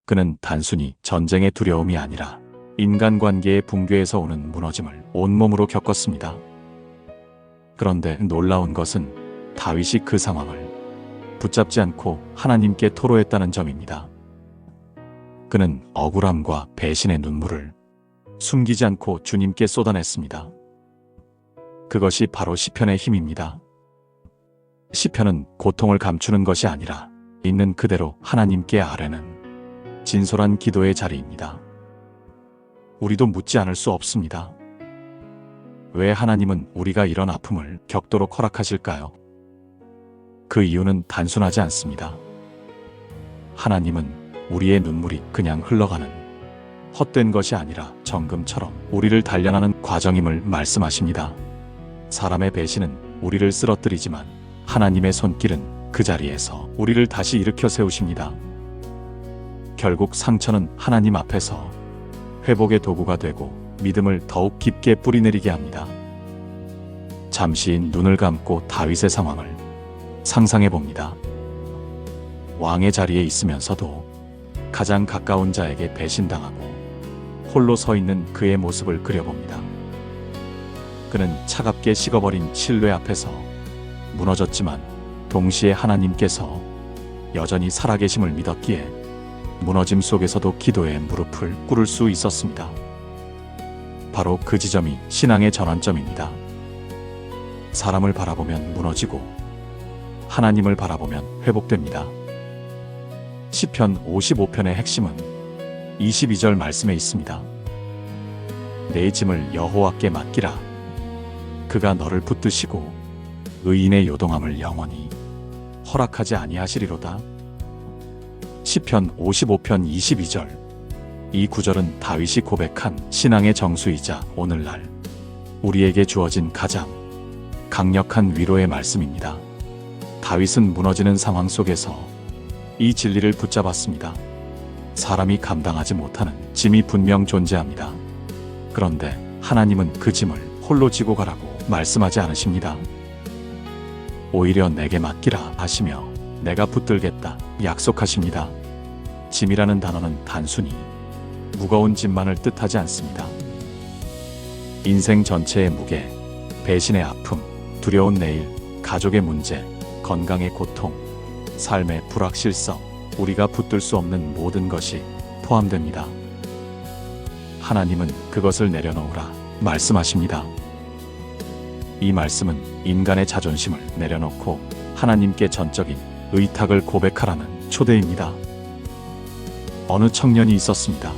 그는 단순히 전쟁의 두려움이 아니라 인간관계의 붕괴에서 오는 무너짐을 온몸으로 겪었습니다. 그런데 놀라운 것은 다윗이 그 상황을 붙잡지 않고 하나님께 토로했다는 점입니다. 그는 억울함과 배신의 눈물을 숨기지 않고 주님께 쏟아냈습니다. 그것이 바로 시편의 힘입니다. 시편은 고통을 감추는 것이 아니라 있는 그대로 하나님께 아뢰는 진솔한 기도의 자리입니다. 우리도 묻지 않을 수 없습니다. 왜 하나님은 우리가 이런 아픔을 겪도록 허락하실까요? 그 이유는 단순하지 않습니다. 하나님은 우리의 눈물이 그냥 흘러가는 헛된 것이 아니라 정금처럼 우리를 단련하는 과정임을 말씀하십니다. 사람의 배신은 우리를 쓰러뜨리지만 하나님의 손길은 그 자리에서 우리를 다시 일으켜 세우십니다. 결국 상처는 하나님 앞에서 회복의 도구가 되고 믿음을 더욱 깊게 뿌리내리게 합니다. 잠시 눈을 감고 다윗의 상황을 상상해 봅니다. 왕의 자리에 있으면서도 가장 가까운 자에게 배신당하고 홀로 서 있는 그의 모습을 그려봅니다. 그는 차갑게 식어버린 신뢰 앞에서 무너졌지만 동시에 하나님께서 여전히 살아계심을 믿었기에 무너짐 속에서도 기도에 무릎을 꿇을 수 있었습니다. 바로 그 지점이 신앙의 전환점입니다. 사람을 바라보면 무너지고 하나님을 바라보면 회복됩니다. 시편 55편의 핵심은 22절 말씀에 있습니다. 내 짐을 여호와께 맡기라. 그가 너를 붙드시고 의인의 요동함을 영원히 허락하지 아니하시리로다. 시편 55편 22절. 이 구절은 다윗이 고백한 신앙의 정수이자 오늘날 우리에게 주어진 가장 강력한 위로의 말씀입니다. 다윗은 무너지는 상황 속에서 이 진리를 붙잡았습니다. 사람이 감당하지 못하는 짐이 분명 존재합니다. 그런데 하나님은 그 짐을 홀로 지고 가라고 말씀하지 않으십니다. 오히려 내게 맡기라 하시며 내가 붙들겠다 약속하십니다. 짐이라는 단어는 단순히 무거운 짐만을 뜻하지 않습니다. 인생 전체의 무게, 배신의 아픔, 두려운 내일, 가족의 문제, 건강의 고통, 삶의 불확실성, 우리가 붙들 수 없는 모든 것이 포함됩니다. 하나님은 그것을 내려놓으라 말씀하십니다. 이 말씀은 인간의 자존심을 내려놓고 하나님께 전적인 의탁을 고백하라는 초대입니다. 어느 청년이 있었습니다.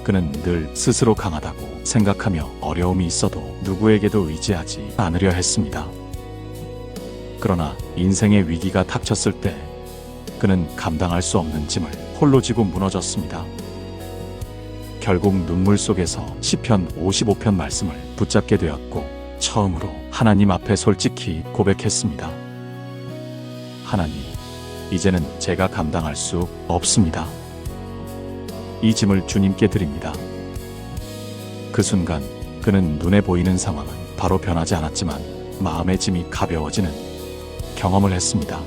그는 늘 스스로 강하다고 생각하며 어려움이 있어도 누구에게도 의지하지 않으려 했습니다. 그러나 인생의 위기가 닥쳤을 때 그는 감당할 수 없는 짐을 홀로 지고 무너졌습니다. 결국 눈물 속에서 시편 55편 말씀을 붙잡게 되었고 처음으로 하나님 앞에 솔직히 고백했습니다. 하나님, 이제는 제가 감당할 수 없습니다. 이 짐을 주님께 드립니다. 그 순간 그는 눈에 보이는 상황은 바로 변하지 않았지만 마음의 짐이 가벼워지는 경험을 했습니다.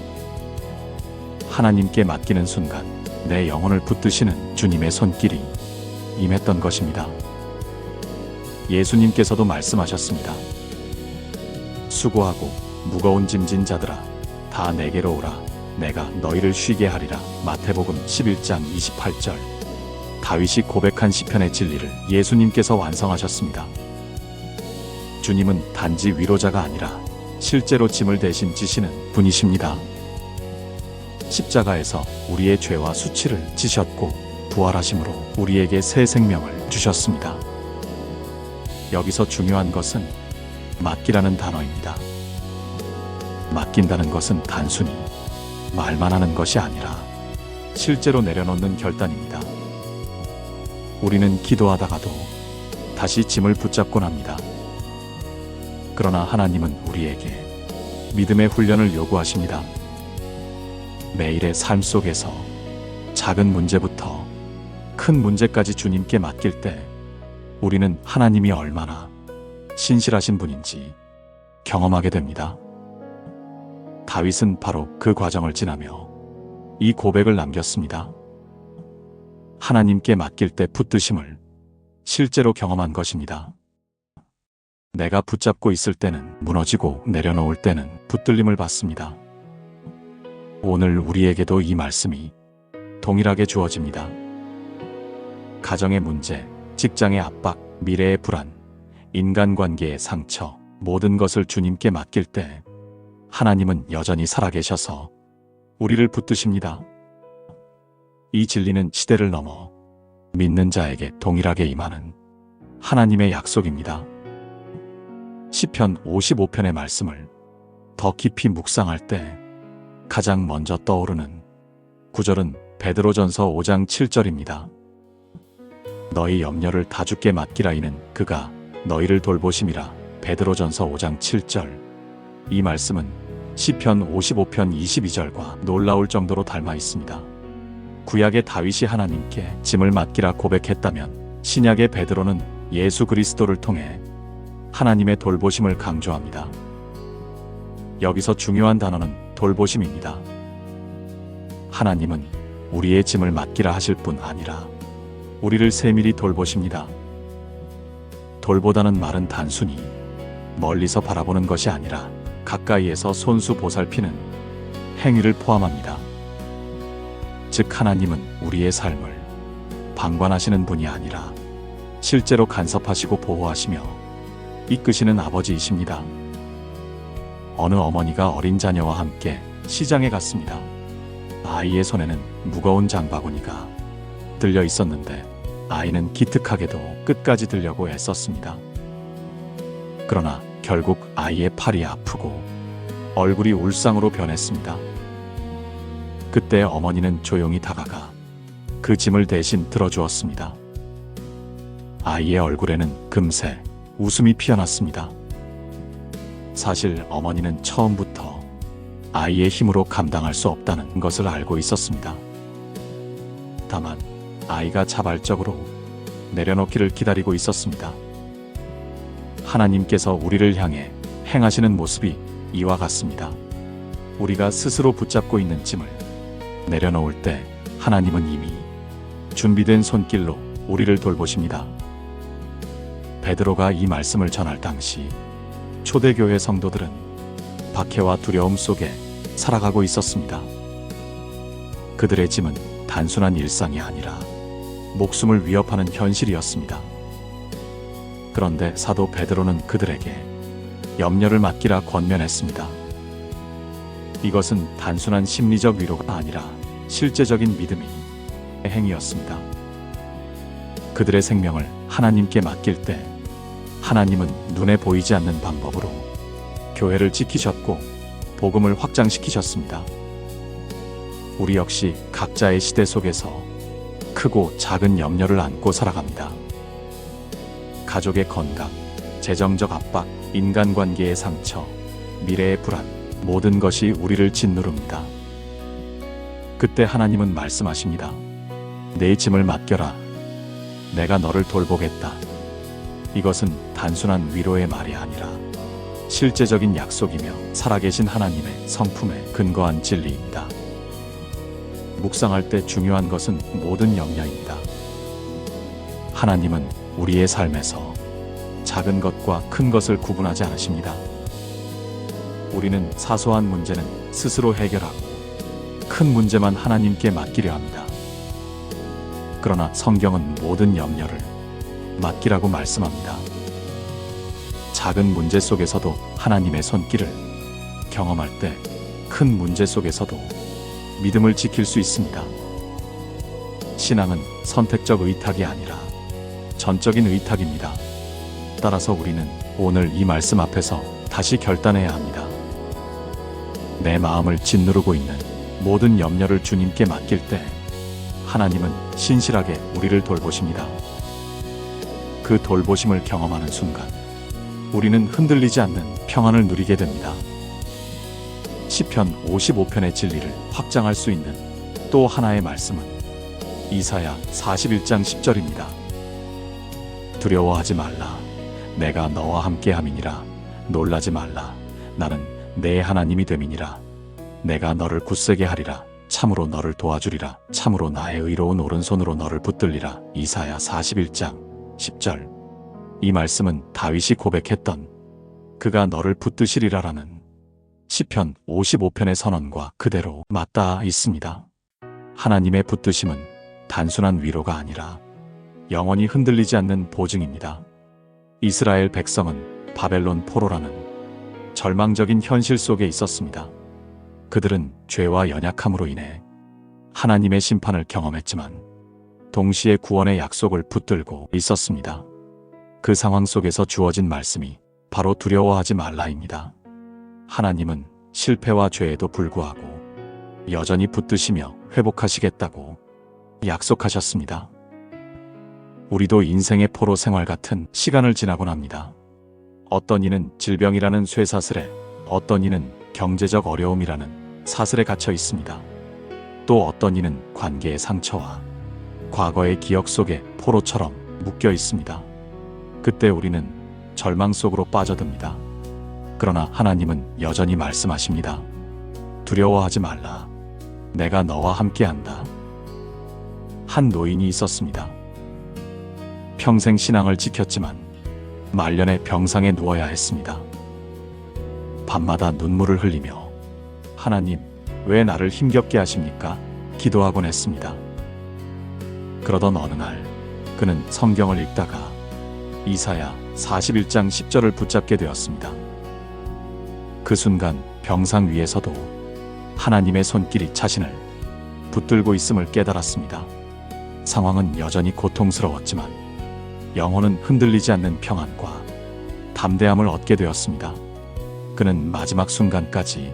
하나님께 맡기는 순간 내 영혼을 붙드시는 주님의 손길이 임했던 것입니다. 예수님께서도 말씀하셨습니다. 수고하고 무거운 짐진 자들아 다 내게로 오라. 내가 너희를 쉬게 하리라. 마태복음 11장 28절. 다윗이 고백한 시편의 진리를 예수님께서 완성하셨습니다. 주님은 단지 위로자가 아니라 실제로 짐을 대신 지시는 분이십니다. 십자가에서 우리의 죄와 수치를 지셨고 부활하심으로 우리에게 새 생명을 주셨습니다. 여기서 중요한 것은 맡기라는 단어입니다. 맡긴다는 것은 단순히 말만 하는 것이 아니라 실제로 내려놓는 결단입니다. 우리는 기도하다가도 다시 짐을 붙잡곤 합니다. 그러나 하나님은 우리에게 믿음의 훈련을 요구하십니다. 매일의 삶 속에서 작은 문제부터 큰 문제까지 주님께 맡길 때 우리는 하나님이 얼마나 신실하신 분인지 경험하게 됩니다. 다윗은 바로 그 과정을 지나며 이 고백을 남겼습니다. 하나님께 맡길 때 붙드심을 실제로 경험한 것입니다. 내가 붙잡고 있을 때는 무너지고 내려놓을 때는 붙들림을 받습니다. 오늘 우리에게도 이 말씀이 동일하게 주어집니다. 가정의 문제, 직장의 압박, 미래의 불안, 인간관계의 상처, 모든 것을 주님께 맡길 때 하나님은 여전히 살아계셔서 우리를 붙드십니다. 이 진리는 시대를 넘어 믿는 자에게 동일하게 임하는 하나님의 약속입니다. 시편 55편의 말씀을 더 깊이 묵상할 때 가장 먼저 떠오르는 구절은 베드로전서 5장 7절입니다. 너희 염려를 다 주께 맡기라 이는 그가 너희를 돌보심이라. 베드로전서 5장 7절. 이 말씀은 시편 55편 22절과 놀라울 정도로 닮아 있습니다. 구약의 다윗이 하나님께 짐을 맡기라 고백했다면 신약의 베드로는 예수 그리스도를 통해 하나님의 돌보심을 강조합니다. 여기서 중요한 단어는 돌보심입니다. 하나님은 우리의 짐을 맡기라 하실 뿐 아니라 우리를 세밀히 돌보십니다. 돌보다는 말은 단순히 멀리서 바라보는 것이 아니라 가까이에서 손수 보살피는 행위를 포함합니다. 즉 하나님은 우리의 삶을 방관하시는 분이 아니라 실제로 간섭하시고 보호하시며 이끄시는 아버지이십니다. 어느 어머니가 어린 자녀와 함께 시장에 갔습니다. 아이의 손에는 무거운 장바구니가 들려 있었는데 아이는 기특하게도 끝까지 들려고 애썼습니다. 그러나 결국 아이의 팔이 아프고 얼굴이 울상으로 변했습니다. 그때 어머니는 조용히 다가가 그 짐을 대신 들어주었습니다. 아이의 얼굴에는 금세 웃음이 피어났습니다. 사실 어머니는 처음부터 아이의 힘으로 감당할 수 없다는 것을 알고 있었습니다. 다만 아이가 자발적으로 내려놓기를 기다리고 있었습니다. 하나님께서 우리를 향해 행하시는 모습이 이와 같습니다. 우리가 스스로 붙잡고 있는 짐을 내려놓을 때 하나님은 이미 준비된 손길로 우리를 돌보십니다. 베드로가 이 말씀을 전할 당시 초대교회 성도들은 박해와 두려움 속에 살아가고 있었습니다. 그들의 짐은 단순한 일상이 아니라 목숨을 위협하는 현실이었습니다. 그런데 사도 베드로는 그들에게 염려를 맡기라 권면했습니다. 이것은 단순한 심리적 위로가 아니라 실제적인 믿음의 행위였습니다. 그들의 생명을 하나님께 맡길 때 하나님은 눈에 보이지 않는 방법으로 교회를 지키셨고 복음을 확장시키셨습니다. 우리 역시 각자의 시대 속에서 크고 작은 염려를 안고 살아갑니다. 가족의 건강, 재정적 압박, 인간관계의 상처, 미래의 불안, 모든 것이 우리를 짓누릅니다. 그때 하나님은 말씀하십니다. 내 짐을 맡겨라. 내가 너를 돌보겠다. 이것은 단순한 위로의 말이 아니라 실제적인 약속이며 살아계신 하나님의 성품에 근거한 진리입니다. 묵상할 때 중요한 것은 모든 염려입니다. 하나님은 우리의 삶에서 작은 것과 큰 것을 구분하지 않으십니다. 우리는 사소한 문제는 스스로 해결하고 큰 문제만 하나님께 맡기려 합니다. 그러나 성경은 모든 염려를 맡기라고 말씀합니다. 작은 문제 속에서도 하나님의 손길을 경험할 때 큰 문제 속에서도 믿음을 지킬 수 있습니다. 신앙은 선택적 의탁이 아니라 전적인 의탁입니다. 따라서 우리는 오늘 이 말씀 앞에서 다시 결단해야 합니다. 내 마음을 짓누르고 있는 모든 염려를 주님께 맡길 때 하나님은 신실하게 우리를 돌보십니다. 그 돌보심을 경험하는 순간 우리는 흔들리지 않는 평안을 누리게 됩니다. 시편 55편의 진리를 확장할 수 있는 또 하나의 말씀은 이사야 41장 10절입니다. 두려워하지 말라. 내가 너와 함께함이니라. 놀라지 말라. 나는 내 하나님이 됨이니라. 내가 너를 굳세게 하리라. 참으로 너를 도와주리라. 참으로 나의 의로운 오른손으로 너를 붙들리라. 이사야 41장 10절. 이 말씀은 다윗이 고백했던 그가 너를 붙드시리라라는 시편 55편의 선언과 그대로 맞닿아 있습니다. 하나님의 붙드심은 단순한 위로가 아니라 영원히 흔들리지 않는 보증입니다. 이스라엘 백성은 바벨론 포로라는 절망적인 현실 속에 있었습니다. 그들은 죄와 연약함으로 인해 하나님의 심판을 경험했지만 동시에 구원의 약속을 붙들고 있었습니다. 그 상황 속에서 주어진 말씀이 바로 두려워하지 말라입니다. 하나님은 실패와 죄에도 불구하고 여전히 붙드시며 회복하시겠다고 약속하셨습니다. 우리도 인생의 포로 생활 같은 시간을 지나곤 합니다. 어떤 이는 질병이라는 쇠사슬에, 어떤 이는 경제적 어려움이라는 사슬에 갇혀 있습니다. 또 어떤 이는 관계의 상처와 과거의 기억 속에 포로처럼 묶여 있습니다. 그때 우리는 절망 속으로 빠져듭니다. 그러나 하나님은 여전히 말씀하십니다. 두려워하지 말라. 내가 너와 함께한다. 한 노인이 있었습니다. 평생 신앙을 지켰지만 말년에 병상에 누워야 했습니다. 밤마다 눈물을 흘리며 하나님, 왜 나를 힘겹게 하십니까? 기도하곤 했습니다. 그러던 어느 날 그는 성경을 읽다가 이사야 41장 10절을 붙잡게 되었습니다. 그 순간 병상 위에서도 하나님의 손길이 자신을 붙들고 있음을 깨달았습니다. 상황은 여전히 고통스러웠지만 영혼은 흔들리지 않는 평안과 담대함을 얻게 되었습니다. 그는 마지막 순간까지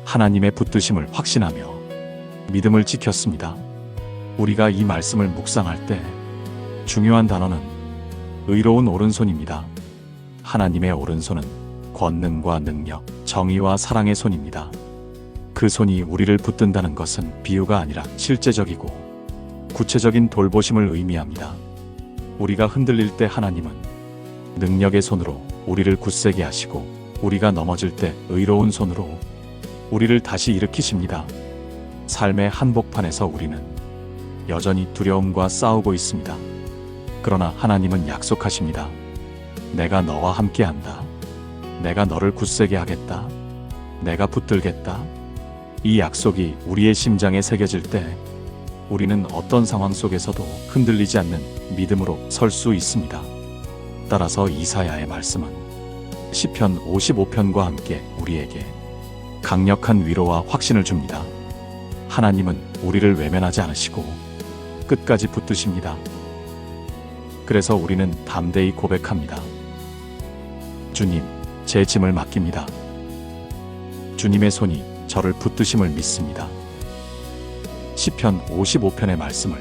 하나님의 붙드심을 확신하며 믿음을 지켰습니다. 우리가 이 말씀을 묵상할 때 중요한 단어는 의로운 오른손입니다. 하나님의 오른손은 권능과 능력, 정의와 사랑의 손입니다. 그 손이 우리를 붙든다는 것은 비유가 아니라 실제적이고 구체적인 돌보심을 의미합니다. 우리가 흔들릴 때 하나님은 능력의 손으로 우리를 굳세게 하시고 우리가 넘어질 때 의로운 손으로 우리를 다시 일으키십니다. 삶의 한복판에서 우리는 여전히 두려움과 싸우고 있습니다. 그러나 하나님은 약속하십니다. 내가 너와 함께한다. 내가 너를 굳세게 하겠다. 내가 붙들겠다. 이 약속이 우리의 심장에 새겨질 때 우리는 어떤 상황 속에서도 흔들리지 않는 믿음으로 설 수 있습니다. 따라서 이사야의 말씀은 시편 55편과 함께 우리에게 강력한 위로와 확신을 줍니다. 하나님은 우리를 외면하지 않으시고 끝까지 붙드십니다. 그래서 우리는 담대히 고백합니다. 주님, 제 짐을 맡깁니다. 주님의 손이 저를 붙드심을 믿습니다. 시편 55편의 말씀을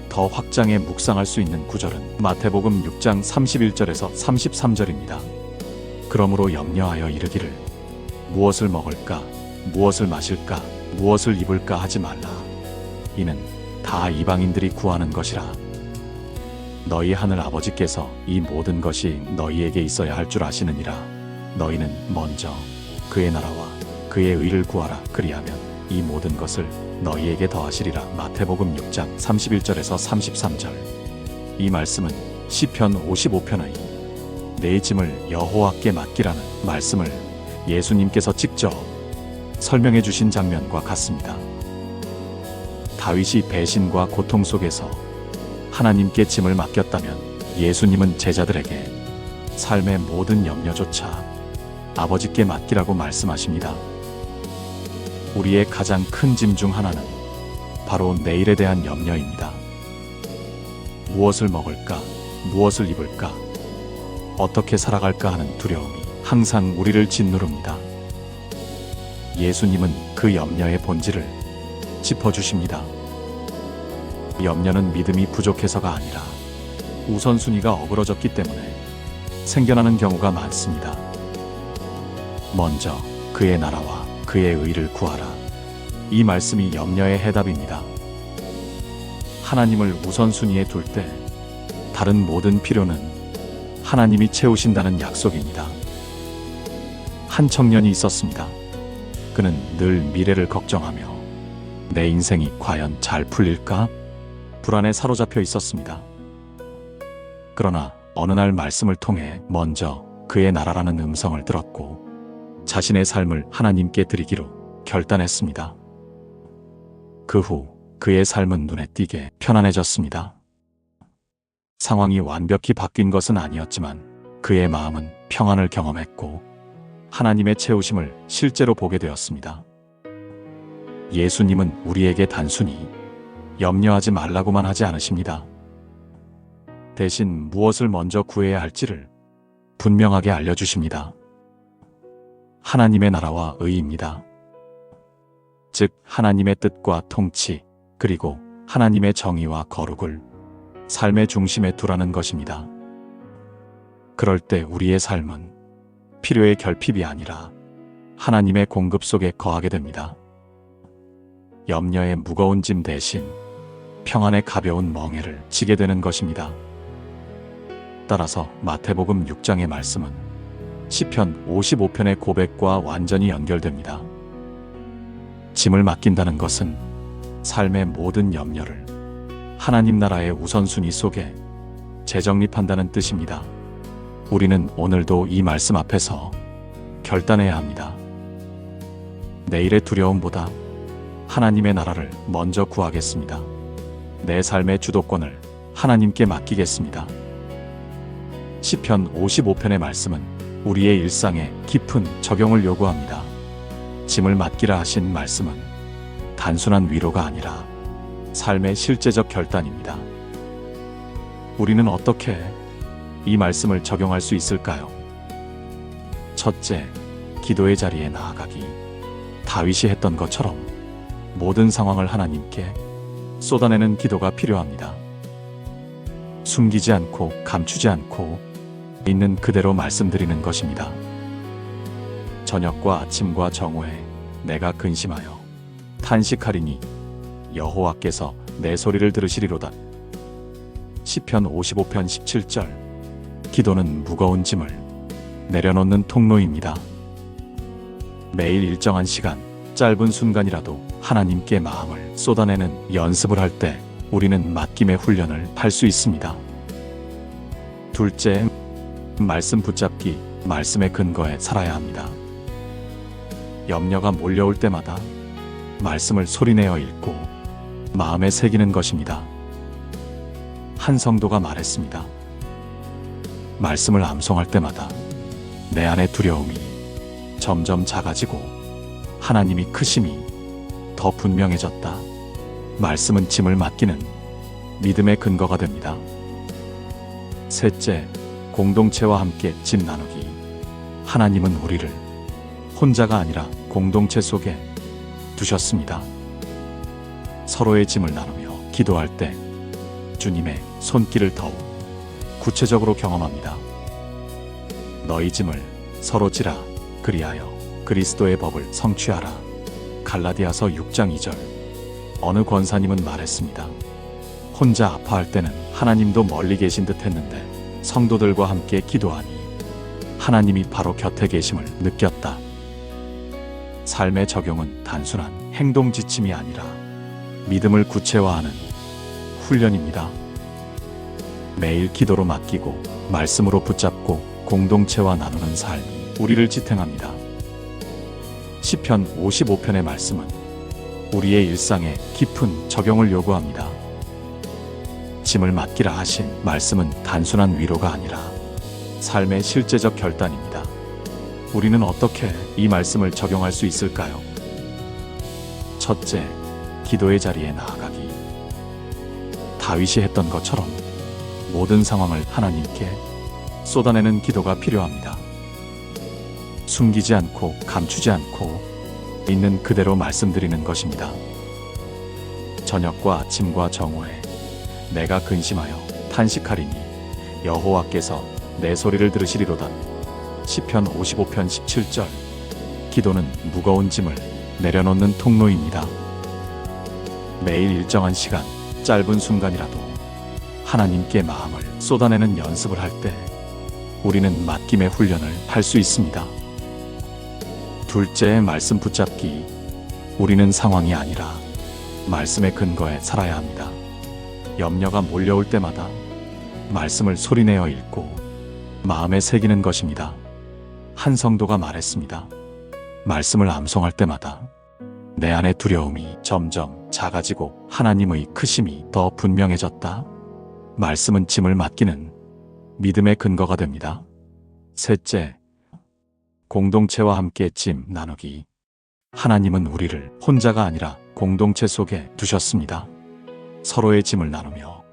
더 확장해 묵상할 수 있는 구절은 마태복음 6장 31절에서 33절입니다. 그러므로 염려하여 이르기를 무엇을 먹을까, 무엇을 마실까, 무엇을 입을까 하지 말라. 이는 다 이방인들이 구하는 것이라. 너희 하늘 아버지께서 이 모든 것이 너희에게 있어야 할 줄 아시느니라. 너희는 먼저 그의 나라와 그의 의를 구하라. 그리하면 이 모든 것을 너희에게 더하시리라. 마태복음 6장 31절에서 33절. 이 말씀은 시편 55편의 내 짐을 여호와께 맡기라는 말씀을 예수님께서 직접 설명해 주신 장면과 같습니다. 다윗이 배신과 고통 속에서 하나님께 짐을 맡겼다면 예수님은 제자들에게 삶의 모든 염려조차 아버지께 맡기라고 말씀하십니다. 우리의 가장 큰 짐 중 하나는 바로 내일에 대한 염려입니다. 무엇을 먹을까? 무엇을 입을까? 어떻게 살아갈까 하는 두려움이 항상 우리를 짓누릅니다. 예수님은 그 염려의 본질을 짚어주십니다. 염려는 믿음이 부족해서가 아니라 우선순위가 어그러졌기 때문에 생겨나는 경우가 많습니다. 먼저 그의 나라와 그의 의를 구하라. 이 말씀이 염려의 해답입니다. 하나님을 우선순위에 둘 때 다른 모든 필요는 하나님이 채우신다는 약속입니다. 한 청년이 있었습니다. 그는 늘 미래를 걱정하며 내 인생이 과연 잘 풀릴까? 불안에 사로잡혀 있었습니다. 그러나 어느 날 말씀을 통해 먼저 그의 나라라는 음성을 들었고 자신의 삶을 하나님께 드리기로 결단했습니다. 그 후 그의 삶은 눈에 띄게 편안해졌습니다. 상황이 완벽히 바뀐 것은 아니었지만 그의 마음은 평안을 경험했고 하나님의 채우심을 실제로 보게 되었습니다. 예수님은 우리에게 단순히 염려하지 말라고만 하지 않으십니다. 대신 무엇을 먼저 구해야 할지를 분명하게 알려주십니다. 하나님의 나라와 의입니다. 즉 하나님의 뜻과 통치 그리고 하나님의 정의와 거룩을 삶의 중심에 두라는 것입니다. 그럴 때 우리의 삶은 필요의 결핍이 아니라 하나님의 공급 속에 거하게 됩니다. 염려의 무거운 짐 대신 평안의 가벼운 멍에를 지게 되는 것입니다. 따라서 마태복음 6장의 말씀은 시편 55편의 고백과 완전히 연결됩니다. 짐을 맡긴다는 것은 삶의 모든 염려를 하나님 나라의 우선순위 속에 재정립한다는 뜻입니다. 우리는 오늘도 이 말씀 앞에서 결단해야 합니다. 내일의 두려움보다 하나님의 나라를 먼저 구하겠습니다. 내 삶의 주도권을 하나님께 맡기겠습니다. 시편 55편의 말씀은 우리의 일상에 깊은 적용을 요구합니다. 짐을 맡기라 하신 말씀은 단순한 위로가 아니라 삶의 실제적 결단입니다. 우리는 어떻게 이 말씀을 적용할 수 있을까요? 첫째, 기도의 자리에 나아가기. 다윗이 했던 것처럼 모든 상황을 하나님께 쏟아내는 기도가 필요합니다. 숨기지 않고 감추지 않고 있는 그대로 말씀드리는 것입니다. 저녁과 아침과 정오에 내가 근심하여 탄식하리니 여호와께서 내 소리를 들으시리로다. 시편 55편 17절. 기도는 무거운 짐을 내려놓는 통로입니다. 매일 일정한 시간, 짧은 순간이라도 하나님께 마음을 쏟아내는 연습을 할 때 우리는 맡김의 훈련을 할 수 있습니다. 둘째, 말씀 붙잡기, 말씀의 근거에 살아야 합니다. 염려가 몰려올 때마다 말씀을 소리내어 읽고 마음에 새기는 것입니다. 한 성도가 말했습니다. 말씀을 암송할 때마다 내 안의 두려움이 점점 작아지고 하나님이 크심이 더 분명해졌다. 말씀은 짐을 맡기는 믿음의 근거가 됩니다. 셋째, 공동체와 함께 짐 나누기. 하나님은 우리를 혼자가 아니라 공동체 속에 두셨습니다. 서로의 짐을 나누며 기도할 때 주님의 손길을 더욱 구체적으로 경험합니다. 너희 짐을 서로 지라. 그리하여 그리스도의 법을 성취하라. 갈라디아서 6장 2절. 어느 권사님은 말했습니다. 혼자 아파할 때는 하나님도 멀리 계신 듯 했는데 성도들과 함께 기도하니 하나님이 바로 곁에 계심을 느꼈다. 삶의 적용은 단순한 행동 지침이 아니라 믿음을 구체화하는 훈련입니다. 매일 기도로 맡기고 말씀으로 붙잡고 공동체와 나누는 삶이 우리를 지탱합니다. 시편 55편의 말씀은 우리의 일상에 깊은 적용을 요구합니다. 짐을 맡기라 하신 말씀은 단순한 위로가 아니라 삶의 실제적 결단입니다. 우리는 어떻게 이 말씀을 적용할 수 있을까요? 첫째, 기도의 자리에 나아가기. 다윗이 했던 것처럼 모든 상황을 하나님께 쏟아내는 기도가 필요합니다. 숨기지 않고 감추지 않고 있는 그대로 말씀드리는 것입니다. 저녁과 아침과 정오에 내가 근심하여 탄식하리니 여호와께서 내 소리를 들으시리로다. 시편 55편 17절. 기도는 무거운 짐을 내려놓는 통로입니다. 매일 일정한 시간, 짧은 순간이라도 하나님께 마음을 쏟아내는 연습을 할 때 우리는 맡김의 훈련을 할 수 있습니다. 둘째, 말씀 붙잡기. 우리는 상황이 아니라 말씀의 근거에 살아야 합니다. 염려가 몰려올 때마다 말씀을 소리내어 읽고 마음에 새기는 것입니다. 한 성도가 말했습니다. 말씀을 암송할 때마다 내 안의 두려움이 점점 작아지고 하나님의 크심이 더 분명해졌다. 말씀은 짐을 맡기는 믿음의 근거가 됩니다. 셋째, 공동체와 함께 짐 나누기. 하나님은 우리를 혼자가 아니라 공동체 속에 두셨습니다. 서로의 짐을 나누며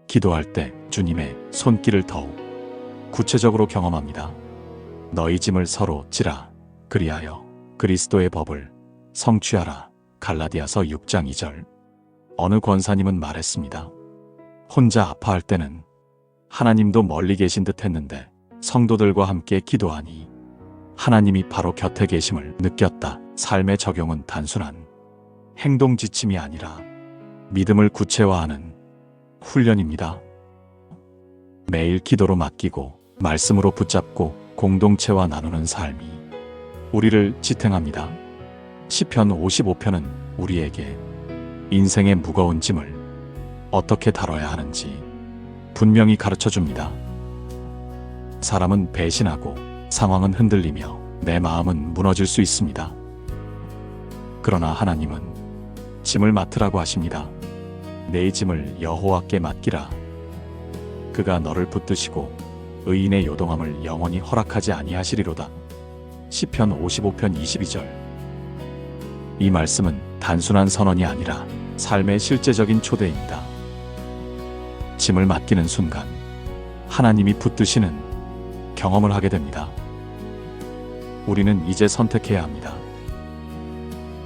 기도할 때 주님의 손길을 더욱 구체적으로 경험합니다. 너희 짐을 서로 지라. 그리하여 그리스도의 법을 성취하라. 갈라디아서 6장 2절. 어느 권사님은 말했습니다. 혼자 아파할 때는 하나님도 멀리 계신 듯 했는데 성도들과 함께 기도하니 하나님이 바로 곁에 계심을 느꼈다. 삶의 적용은 단순한 행동 지침이 아니라 믿음을 구체화하는 훈련입니다. 매일 기도로 맡기고 말씀으로 붙잡고 공동체와 나누는 삶이 우리를 지탱합니다. 시편 55편은 우리에게 인생의 무거운 짐을 어떻게 다뤄야 하는지 분명히 가르쳐 줍니다. 사람은 배신하고 상황은 흔들리며 내 마음은 무너질 수 있습니다. 그러나 하나님은 짐을 맡으라고 하십니다. 내 짐을 여호와께 맡기라. 그가 너를 붙드시고 의인의 요동함을 영원히 허락하지 아니하시리로다. 시편 55편 22절. 이 말씀은 단순한 선언이 아니라 삶의 실제적인 초대입니다. 짐을 맡기는 순간 하나님이 붙드시는 경험을 하게 됩니다. 우리는 이제 선택해야 합니다.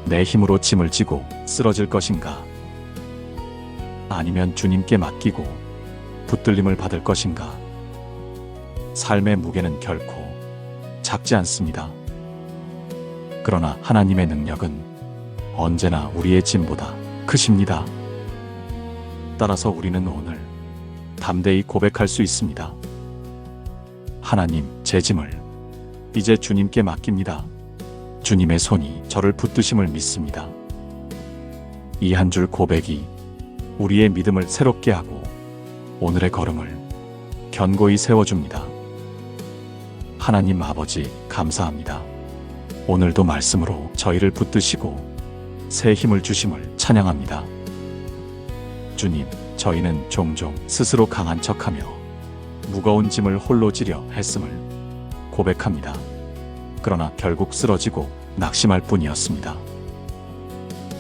내 힘으로 짐을 지고 쓰러질 것인가? 아니면 주님께 맡기고 붙들림을 받을 것인가? 삶의 무게는 결코 작지 않습니다. 그러나 하나님의 능력은 언제나 우리의 짐보다 크십니다. 따라서 우리는 오늘 담대히 고백할 수 있습니다. 하나님, 제 짐을 이제 주님께 맡깁니다. 주님의 손이 저를 붙드심을 믿습니다. 이 한 줄 고백이 우리의 믿음을 새롭게 하고 오늘의 걸음을 견고히 세워줍니다. 하나님 아버지, 감사합니다. 오늘도 말씀으로 저희를 붙드시고 새 힘을 주심을 찬양합니다. 주님, 저희는 종종 스스로 강한 척하며 무거운 짐을 홀로 지려 했음을 고백합니다. 그러나 결국 쓰러지고 낙심할 뿐이었습니다.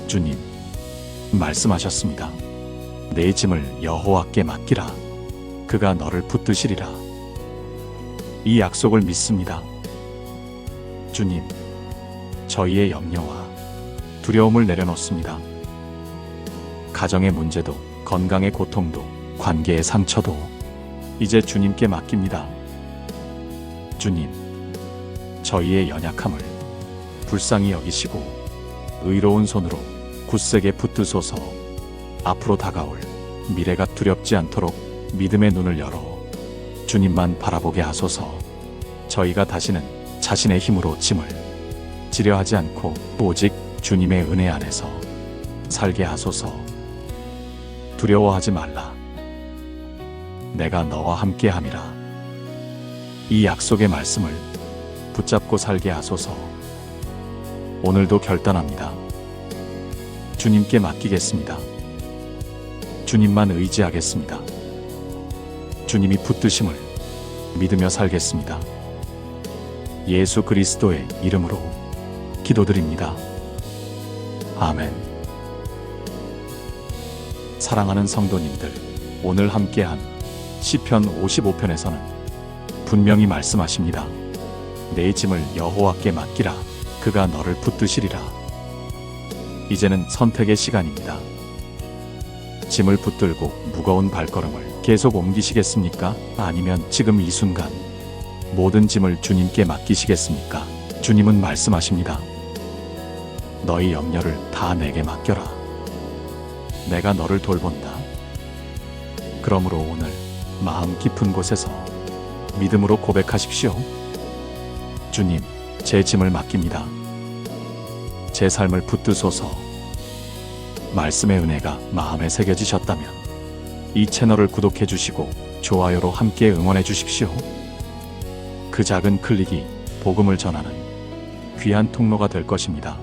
주님, 말씀하셨습니다. 내 짐을 여호와께 맡기라. 그가 너를 붙드시리라. 이 약속을 믿습니다. 주님, 저희의 염려와 두려움을 내려놓습니다. 가정의 문제도, 건강의 고통도, 관계의 상처도 이제 주님께 맡깁니다. 주님, 저희의 연약함을 불쌍히 여기시고 의로운 손으로 굳세게 붙드소서. 앞으로 다가올 미래가 두렵지 않도록 믿음의 눈을 열어 주님만 바라보게 하소서. 저희가 다시는 자신의 힘으로 짐을 지려 하지 않고 오직 주님의 은혜 안에서 살게 하소서. 두려워하지 말라. 내가 너와 함께 함이라. 이 약속의 말씀을 붙잡고 살게 하소서. 오늘도 결단합니다. 주님께 맡기겠습니다. 주님만 의지하겠습니다. 주님이 붙드심을 믿으며 살겠습니다. 예수 그리스도의 이름으로 기도드립니다. 아멘. 사랑하는 성도님들, 오늘 함께한 시편 55편에서는 분명히 말씀하십니다. 내 짐을 여호와께 맡기라. 그가 너를 붙드시리라. 이제는 선택의 시간입니다. 짐을 붙들고 무거운 발걸음을 계속 옮기시겠습니까? 아니면 지금 이 순간 모든 짐을 주님께 맡기시겠습니까? 주님은 말씀하십니다. 너희 염려를 다 내게 맡겨라. 내가 너를 돌본다. 그러므로 오늘 마음 깊은 곳에서 믿음으로 고백하십시오. 주님, 제 짐을 맡깁니다. 제 삶을 붙드소서. 말씀의 은혜가 마음에 새겨지셨다면 이 채널을 구독해 주시고 좋아요로 함께 응원해 주십시오. 그 작은 클릭이 복음을 전하는 귀한 통로가 될 것입니다.